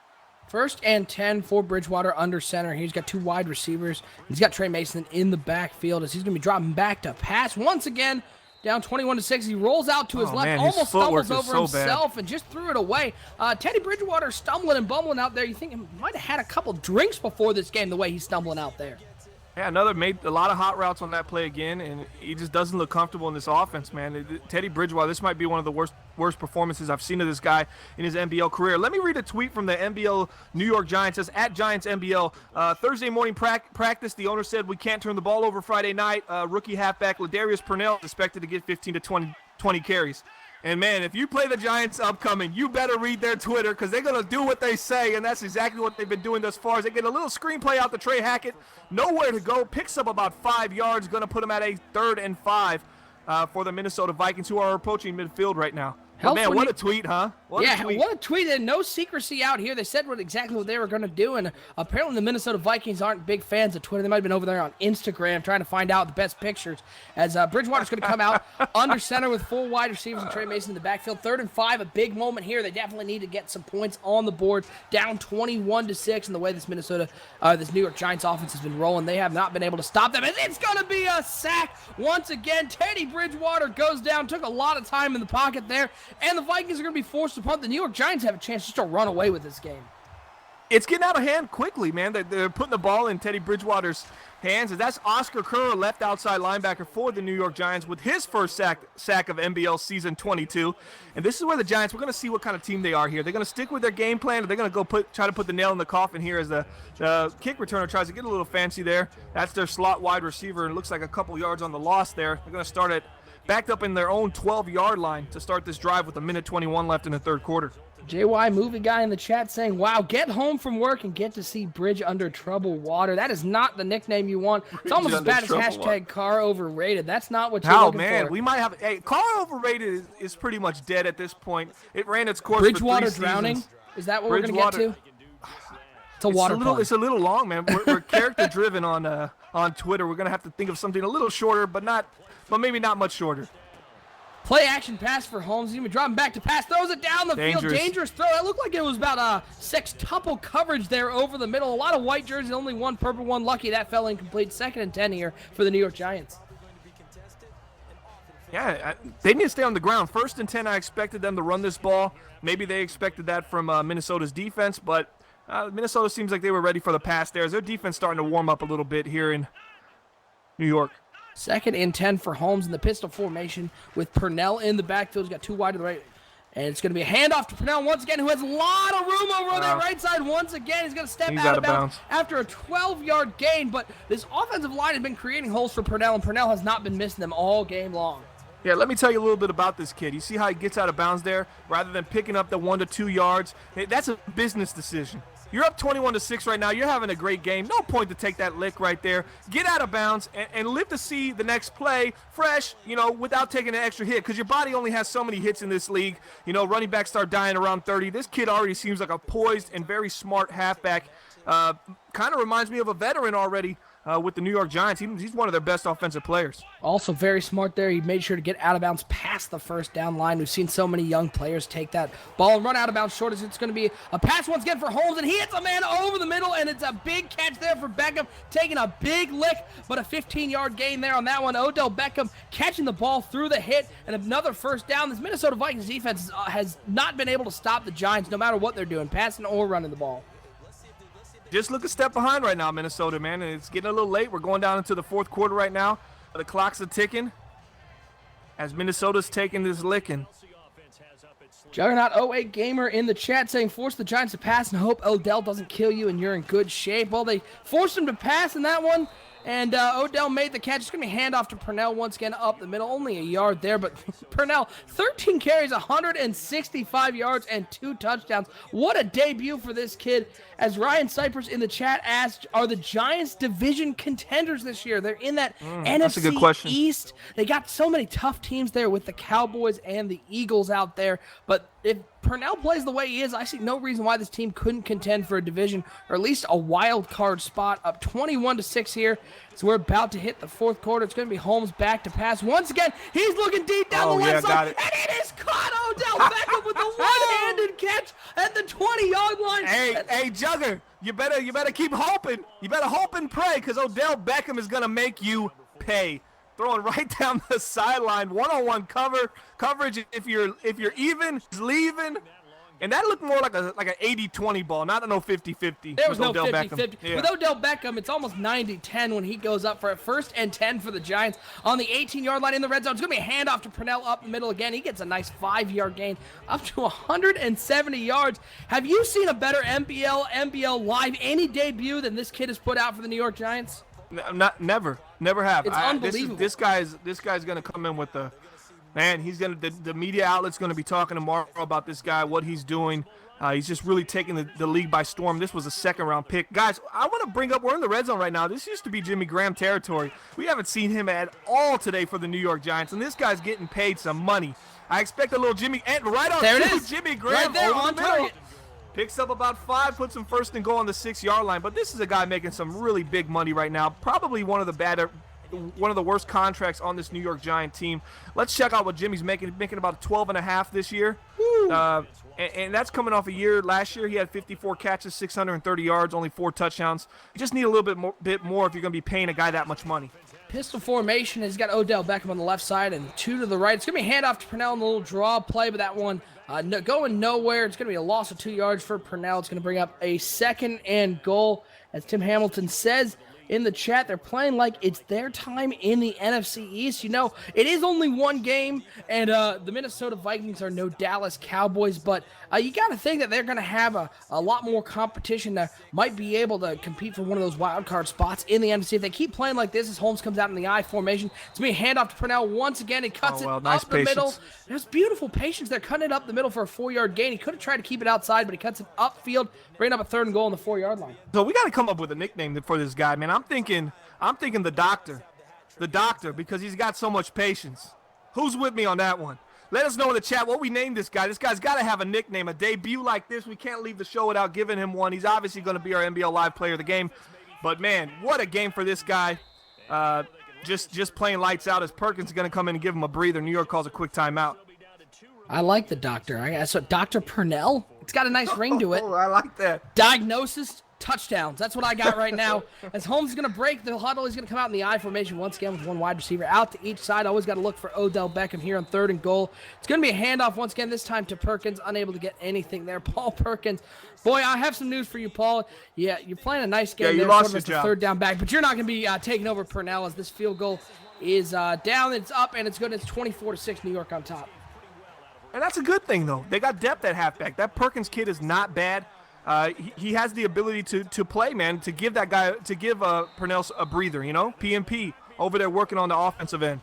1st and 10 for Bridgewater under center. He's got 2 wide receivers. He's got Trey Mason in the backfield as he's going to be dropping back to pass once again. Down 21-6. He rolls out to his left, man, almost stumbles over so himself bad. and just threw it away. Teddy Bridgewater stumbling and bumbling out there. You think he might have had a couple drinks before this game the way he's stumbling out there. Yeah, another made a lot of hot routes on that play again, and he just doesn't look comfortable in this offense, man. Teddy Bridgewater, this might be one of the worst performances I've seen of this guy in his NBL career. Let me read a tweet from the NBL New York Giants. It says, at Giants NBL, Thursday morning practice, the owner said we can't turn the ball over Friday night. Rookie halfback Ladarius Purnell is expected to get 15 to 20 carries. And, man, if you play the Giants upcoming, you better read their Twitter because they're going to do what they say, and that's exactly what they've been doing thus far. As they get a little screenplay out to Trey Hackett, nowhere to go, picks up about 5 yards, going to put him at a 3rd and 5 for the Minnesota Vikings, who are approaching midfield right now. But man, what a tweet, huh? What a tweet. And no secrecy out here. They said exactly what they were going to do, and apparently the Minnesota Vikings aren't big fans of Twitter. They might have been over there on Instagram trying to find out the best pictures, as Bridgewater's going to come out under center with 4 wide receivers and Trey Mason in the backfield. 3rd and 5, a big moment here. They definitely need to get some points on the board, down 21-6, and the way this New York Giants offense has been rolling, they have not been able to stop them, and it's going to be a sack once again. Teddy Bridgewater goes down, took a lot of time in the pocket there, and the Vikings are going to be forced to punt. The New York Giants have a chance just to run away with this game. It's getting out of hand quickly, man. They're putting the ball in Teddy Bridgewater's hands. And that's Oscar Kerr, left outside linebacker for the New York Giants, with his first sack of NBL season 22. And this is where the Giants, we're going to see what kind of team they are here. They're going to stick with their game plan, or they're going to go try to put the nail in the coffin here as the kick returner tries to get a little fancy there. That's their slot wide receiver, and it looks like a couple yards on the loss there. They're going to start it backed up in their own 12-yard line to start this drive with 1:21 left in the 3rd quarter. JY Movie Guy in the chat saying, wow, get home from work and get to see Bridge under trouble water. That is not the nickname you want. It's almost as bad as hashtag car overrated. That's not what you're looking for. We might have – hey, car overrated is pretty much dead at this point. It ran its course Bridgewater for 3 drowning? seasons. Is that what we're going to get to? It's a water pun. It's a little long, man. We're character-driven on Twitter. We're going to have to think of something a little shorter, but maybe not much shorter. Play action pass for Holmes. He's going to be dropping back to pass. Throws it down the field. Dangerous throw. That looked like it was about a sextuple coverage there over the middle. A lot of white jerseys, only one purple one. Lucky that fell incomplete. 2nd and 10 here for the New York Giants. Yeah, they need to stay on the ground. 1st and 10, I expected them to run this ball. Maybe they expected that from Minnesota's defense, but Minnesota seems like they were ready for the pass there. As their defense starting to warm up a little bit here in New York. 2nd and 10 for Holmes in the pistol formation with Purnell in the backfield. He's got 2 wide to the right. And it's going to be a handoff to Purnell once again, who has a lot of room over on that right side once again. He's going to step out of bounds after a 12-yard gain. But this offensive line has been creating holes for Purnell, and Purnell has not been missing them all game long. Yeah, let me tell you a little bit about this kid. You see how he gets out of bounds there rather than picking up the 1 to 2 yards? That's a business decision. You're up 21-6 right now. You're having a great game. No point to take that lick right there. Get out of bounds and live to see the next play fresh, without taking an extra hit, because your body only has so many hits in this league. Running backs start dying around 30. This kid already seems like a poised and very smart halfback. Kind of reminds me of a veteran already. With the New York Giants. He's one of their best offensive players. Also very smart there. He made sure to get out of bounds past the 1st down line. We've seen so many young players take that ball and run out of bounds short. As it's going to be a pass once again for Holmes, and he hits a man over the middle, and it's a big catch there for Beckham, taking a big lick, but a 15-yard gain there on that one. Odell Beckham catching the ball through the hit, and another 1st down. This Minnesota Vikings defense has not been able to stop the Giants no matter what they're doing, passing or running the ball. Just look a step behind right now, Minnesota, man. And it's getting a little late. We're going down into the 4th quarter right now. The clock's ticking as Minnesota's taking this licking. Juggernaut 08 Gamer in the chat saying, force the Giants to pass and hope Odell doesn't kill you and you're in good shape. Well, they forced him to pass in that one, and Odell made the catch. It's going to be handoff to Purnell once again up the middle. Only a yard there, but Purnell, 13 carries, 165 yards, and 2 touchdowns. What a debut for this kid. As Ryan Cypress in the chat asked, are the Giants division contenders this year? They're in that NFC East. They got so many tough teams there with the Cowboys and the Eagles out there, but if Purnell plays the way he is, I see no reason why this team couldn't contend for a division or at least a wild card spot. Up 21-6 here. So we're about to hit the 4th quarter. It's going to be Holmes back to pass. Once again, he's looking deep down the left side. And it is caught. Odell Beckham with a one-handed catch at the 20-yard line. Hey, Jugger, you better keep hoping. You better hope and pray, because Odell Beckham is going to make you pay. Throwing right down the sideline, one-on-one coverage. If you're even, he's leaving. And that looked more like an 80-20 ball, not a 50-50. There was no Odell 50-50. Yeah. With Odell Beckham, it's almost 90-10 when he goes up for a 1st and 10 for the Giants on the 18-yard line in the red zone. It's going to be a handoff to Purnell up the middle again. He gets a nice 5-yard gain up to 170 yards. Have you seen a better NBL Live any debut than this kid has put out for the New York Giants? Never have. It's unbelievable. This guy's going to come in with the. Man, the media outlet's going to be talking tomorrow about this guy, what he's doing. He's just really taking the league by storm. This was a second-round pick. Guys, I want to bring up, we're in the red zone right now. This used to be Jimmy Graham territory. We haven't seen him at all today for the New York Giants, and this guy's getting paid some money. I expect a little Jimmy, and right on there it cue, is. Jimmy Graham right there over on the middle. target. Picks up about 5, puts him 1st and goal on the 6-yard line. But this is a guy making some really big money right now. Probably one of the worst contracts on this New York Giant team. Let's check out what Jimmy's making about 12.5 this year. And that's coming off a year. Last year he had 54 catches, 630 yards, only 4 touchdowns. You just need a little bit more if you're going to be paying a guy that much money. Pistol formation. He's got Odell Beckham on the left side and 2 to the right. It's going to be a handoff to Purnell in the little draw play, but that one going nowhere. It's going to be a loss of 2 yards for Purnell. It's going to bring up a 2nd and goal. As Tim Hamilton says in the chat, they're playing like it's their time in the NFC East. You know, it is only one game, and the Minnesota Vikings are no Dallas Cowboys, but you got to think that they're going to have a lot more competition that might be able to compete for one of those wild card spots in the NFC. If they keep playing like this, as Holmes comes out in the I formation, it's going to be a handoff to Purnell once again. He cuts nice up patience. the middle. There's beautiful patience. They're cutting it up the middle for a 4-yard gain. He could have tried to keep it outside, but he cuts it upfield, bringing up a 3rd and goal on the 4-yard line. So we got to come up with a nickname for this guy, man. I'm thinking the doctor, because he's got so much patience. Who's with me on that one? Let us know in the chat what we named this guy. This guy's got to have a nickname. A debut like this, we can't leave the show without giving him one. He's obviously going to be our NBL Live player of the game. But, man, what a game for this guy. Just playing lights out as Perkins is going to come in and give him a breather. New York calls a quick timeout. I like the doctor. So Dr. Purnell, it's got a nice ring to it. Oh, I like that. Diagnosis, touchdowns. That's what I got right now. As Holmes is going to break the huddle, he's going to come out in the I formation once again with 1 wide receiver out to each side. Always got to look for Odell Beckham here on 3rd and goal. It's going to be a handoff once again, this time to Perkins, unable to get anything there. Paul Perkins. Boy, I have some news for you, Paul. Yeah, you're playing a nice game you there. lost Sort of your as the job. 3rd down back, but you're not going to be taking over Purnell as this field goal is down. It's up, and it's good. It's 24-6, New York on top. And that's a good thing, though. They got depth at halfback. That Perkins kid is not bad. He has the ability to play, man, to give Purnell a breather, you know? PMP over there working on the offensive end.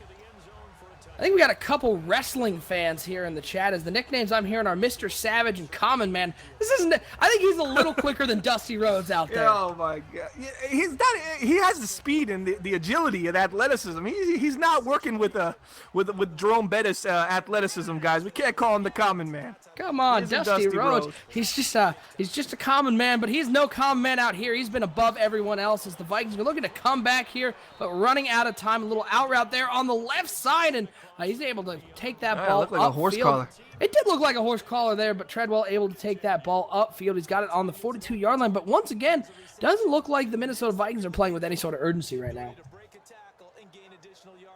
I think we got a couple wrestling fans here in the chat, as the nicknames I'm hearing are Mr. Savage and Common Man. I think he's a little quicker than Dusty Rhodes out there. Oh my God, he has the speed and the agility and athleticism. He's not working with Jerome Bettis athleticism, guys. We can't call him the Common Man. Come on, Dusty Rhodes. He's just a common man, but he's no common man out here. He's been above everyone else as the Vikings are looking to come back here, but running out of time. A little out route there on the left side, and he's able to take that ball looked like a horse collar. It did look like a horse collar there, but Treadwell able to take that ball upfield. He's got it on the 42-yard line, but once again, doesn't look like the Minnesota Vikings are playing with any sort of urgency right now.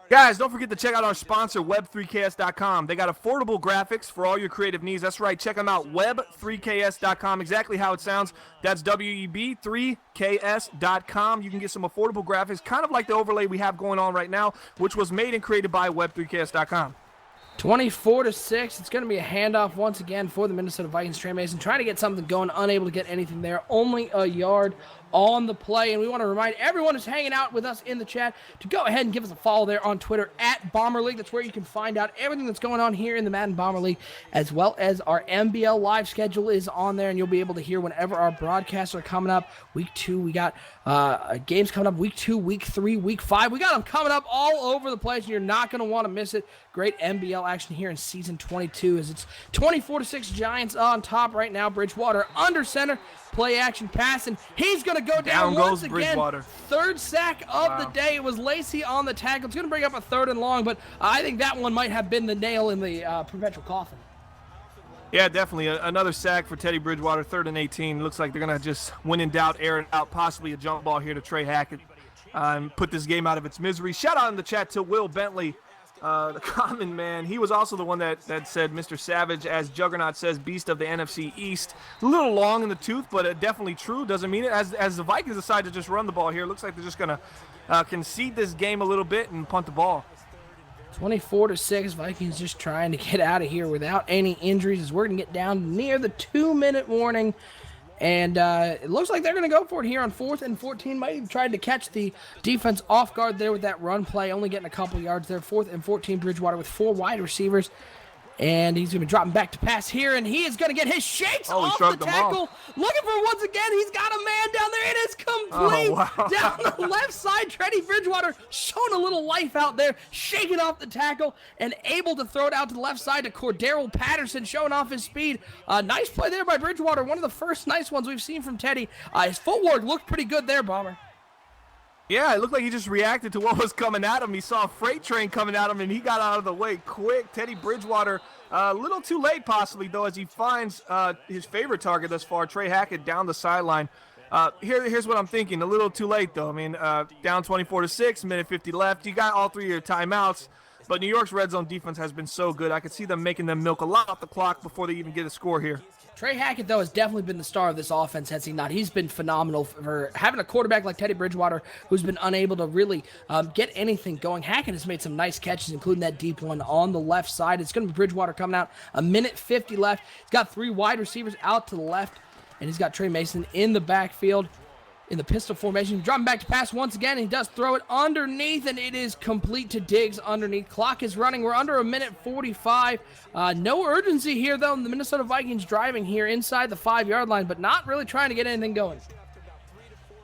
Guys, don't forget to check out our sponsor, web3ks.com. They got affordable graphics for all your creative needs. That's right. Check them out, web3ks.com. Exactly how it sounds. That's WEB3KS.com. You can get some affordable graphics, kind of like the overlay we have going on right now, which was made and created by web3ks.com. 24-6. It's going to be a handoff once again for the Minnesota Vikings. Trey Mason trying to get something going, unable to get anything there. Only a yard on the play, and we want to remind everyone who's hanging out with us in the chat to go ahead and give us a follow there on Twitter at Bomber League. That's where you can find out everything that's going on here in the Madden Bomber League, as well as our NBL live schedule is on there, and you'll be able to hear whenever our broadcasts are coming up. Week 2, we got games coming up. Week 2, Week 3, Week 5. We got them coming up all over the place, and you're not going to want to miss it. Great NBL action here in Season 22 as it's 24-6 Giants on top right now. Bridgewater under center. Play action pass, and he's going to go down once again. Bridgewater. Third sack of the day. It was Lacey on the tackle. It's going to bring up a 3rd and long, but I think that one might have been the nail in the perpetual coffin. Yeah, definitely. Another sack for Teddy Bridgewater, 3rd and 18. Looks like they're going to just, when in doubt, air it out. Possibly a jump ball here to Trey Hackett and put this game out of its misery. Shout out in the chat to Will Bentley. the common man, he was also the one that said Mr. Savage, as Juggernaut says, beast of the NFC East. A little long in the tooth, but definitely true. Doesn't mean it. As the Vikings decide to just run the ball here, it looks like they're just going to concede this game a little bit and punt the ball. 24-6, Vikings just trying to get out of here without any injuries as we're going to get down near the 2-minute warning. And it looks like they're going to go for it here on 4th and 14. Might have tried to catch the defense off guard there with that run play, only getting a couple yards there. 4th and 14, Bridgewater with 4 wide receivers. And he's going to be dropping back to pass here, and he is going to get his shakes off the tackle. Looking for once again, he's got a man down there. It is complete down the left side. Teddy Bridgewater showing a little life out there, shaking off the tackle, and able to throw it out to the left side to Cordero Patterson, showing off his speed. Nice play there by Bridgewater. One of the first nice ones we've seen from Teddy. His footwork looked pretty good there, Bomber. Yeah, it looked like he just reacted to what was coming at him. He saw a freight train coming at him, and he got out of the way quick. Teddy Bridgewater, a little too late possibly, though, as he finds his favorite target thus far, Trey Hackett, down the sideline. Here's what I'm thinking. A little too late, though. I mean, down 24-6, minute 50 left. You got all 3 of your timeouts, but New York's red zone defense has been so good. I could see them making them milk a lot off the clock before they even get a score here. Trey Hackett, though, has definitely been the star of this offense, has he not? He's been phenomenal for having a quarterback like Teddy Bridgewater who's been unable to really get anything going. Hackett has made some nice catches, including that deep one on the left side. It's going to be Bridgewater coming out. A minute 50 left. He's got 3 wide receivers out to the left, and he's got Trey Mason in the backfield in the pistol formation. Dropping back to pass once again. He does throw it underneath, and it is complete to Diggs underneath. Clock is running. We're under a minute 45. No urgency here, though. The Minnesota Vikings driving here inside the 5-yard line, but not really trying to get anything going.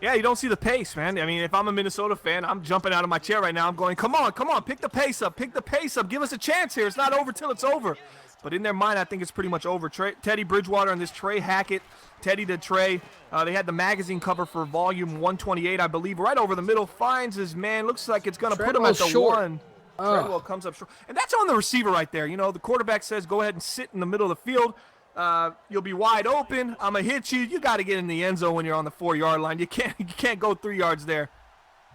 Yeah, you don't see the pace, man. I mean, if I'm a Minnesota fan, I'm jumping out of my chair right now. I'm going, come on, pick the pace up, give us a chance here. It's not over till it's over. But in their mind, I think it's pretty much over. Teddy Bridgewater and this Trey Hackett, Teddy to Trey. They had the magazine cover for volume 128, I believe, right over the middle. Finds his man. Looks like it's going to put him at the short. 1. Treadwell comes up short. And that's on the receiver right there. You know, the quarterback says, go ahead and sit in the middle of the field. You'll be wide open. I'm going to hit you. You got to get in the end zone when you're on the 4-yard line. You can't go 3 yards there.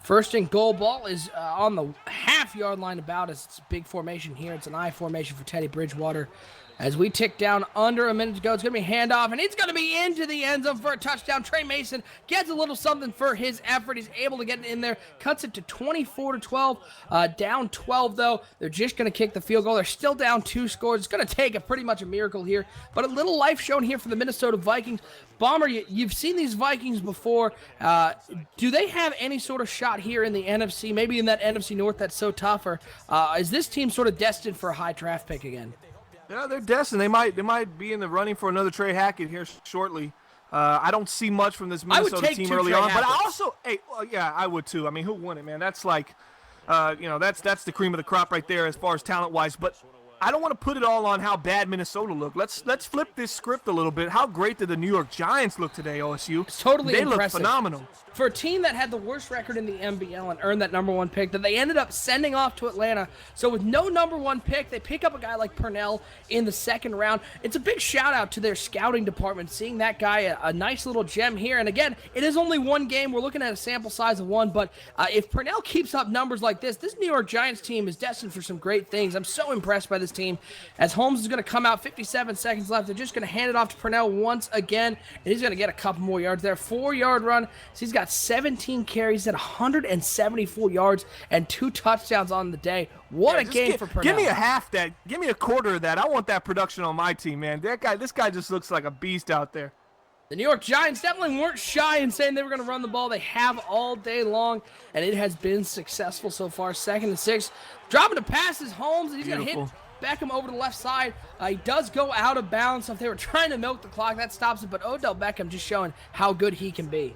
First and goal, ball is on the half-yard line about as it's a big formation here. It's an I formation for Teddy Bridgewater. As we tick down under a minute to go, it's going to be handoff, and it's going to be into the end zone for a touchdown. Trey Mason gets a little something for his effort. He's able to get it in there, cuts it to 24-12. Down 12, though. They're just going to kick the field goal. They're still down 2 scores. It's going to take pretty much a miracle here, but a little life shown here for the Minnesota Vikings. Bomber, you've seen these Vikings before. Do they have any sort of shot here in the NFC, maybe in that NFC North that's so tough, or is this team sort of destined for a high draft pick again? Yeah, they're destined. They might be in the running for another Trey Hackett here shortly. I don't see much from this Minnesota team early on, but I also, I would too. I mean, who wouldn't, man? That's like, that's the cream of the crop right there as far as talent-wise. But I don't want to put it all on how bad Minnesota looked. Let's flip this script a little bit. How great did the New York Giants look today, OSU? It's totally they impressive. Look phenomenal. For a team that had the worst record in the NBL and earned that number 1 pick that they ended up sending off to Atlanta. So with no number 1 pick, they pick up a guy like Purnell in the 2nd round. It's a big shout out to their scouting department, seeing that guy a nice little gem here. And again, it is only 1 game. We're looking at a sample size of 1, but if Purnell keeps up numbers like this New York Giants team is destined for some great things. I'm so impressed by this team. As Holmes is going to come out, 57 seconds left. They're just going to hand it off to Purnell once again, and he's going to get a couple more yards there. 4-yard run. So he's got 17 carries at 174 yards and 2 touchdowns on the day. What a game for Purnell. Give me a half that. Give me a quarter of that. I want that production on my team, man. This guy just looks like a beast out there. The New York Giants definitely weren't shy in saying they were going to run the ball. They have all day long, and it has been successful so far. 2nd and 6. Dropping to passes Holmes, and he's going to hit Beckham over the left side. He does go out of bounds, so if they were trying to milk the clock, that stops it. But Odell Beckham just showing how good he can be.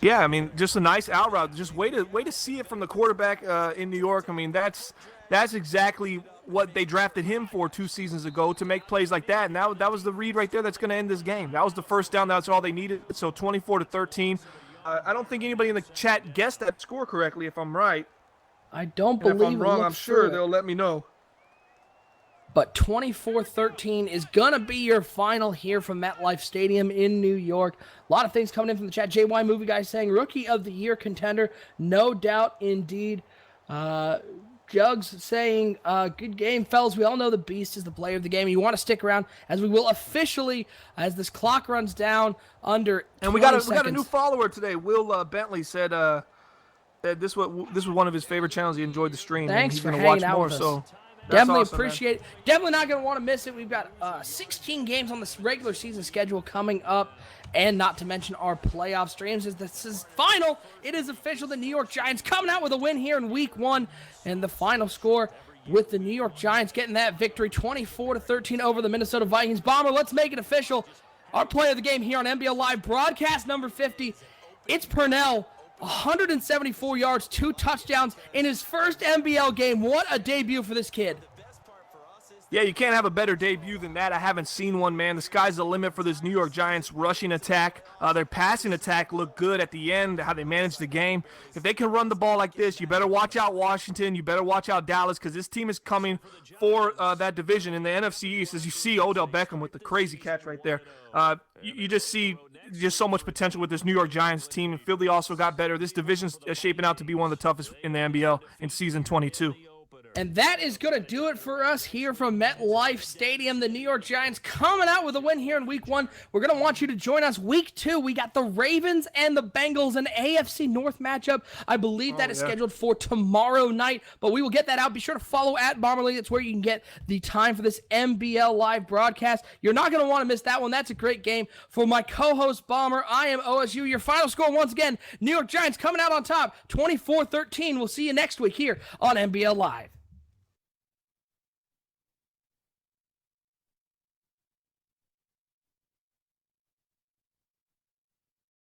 Yeah, I mean, just a nice out route. Just way to see it from the quarterback in New York. I mean, that's exactly what they drafted him for 2 seasons ago, to make plays like that. And that was the read right there that's going to end this game. That was the first down. That's all they needed. So 24-13. I don't think anybody in the chat guessed that score correctly, if I'm right. I don't believe if I'm wrong, I'm sure they'll let me know. But 24-13 is going to be your final here from MetLife Stadium in New York. A lot of things coming in from the chat. JY Movie Guy saying, Rookie of the Year contender. No doubt indeed. Jugs saying, good game, fellas. We all know the Beast is the player of the game. You want to stick around as we will officially, as this clock runs down under And 20 we got a seconds. new follower today. Will Bentley said that this was one of his favorite channels. He enjoyed the stream. Thanks and he's for gonna hanging watch out more. with us. So that's Definitely awesome, appreciate it. Definitely not going to want to miss it. We've got 16 games on this regular season schedule coming up, and not to mention our playoff streams. As this is final, it is official. The New York Giants coming out with a win here in Week 1, and the final score with the New York Giants getting that victory, 24-13 over the Minnesota Vikings. Bomber, let's make it official. Our player of the game here on NBL Live, broadcast number 50. It's Purnell. 174 yards, 2 touchdowns in his first NBL game. What a debut for this kid. Yeah, you can't have a better debut than that. I haven't seen one, man. The sky's the limit for this New York Giants rushing attack. Their passing attack looked good at the end, how they managed the game. If they can run the ball like this, you better watch out Washington. You better watch out Dallas, because this team is coming for that division in the NFC East. As you see Odell Beckham with the crazy catch right there. You just see so much potential with this New York Giants team. And Philly also got better. This division's shaping out to be one of the toughest in the NBL in season 22. And that is going to do it for us here from MetLife Stadium. The New York Giants coming out with a win here in Week 1. We're going to want you to join us Week 2. We got the Ravens and the Bengals, an AFC North matchup. I believe that is scheduled for tomorrow night, but we will get that out. Be sure to follow at Bomber League. That's where you can get the time for this NBL Live broadcast. You're not going to want to miss that one. That's a great game. For my co-host Bomber, I am OSU. Your final score, once again, New York Giants coming out on top, 24-13. We'll see you next week here on NBL Live.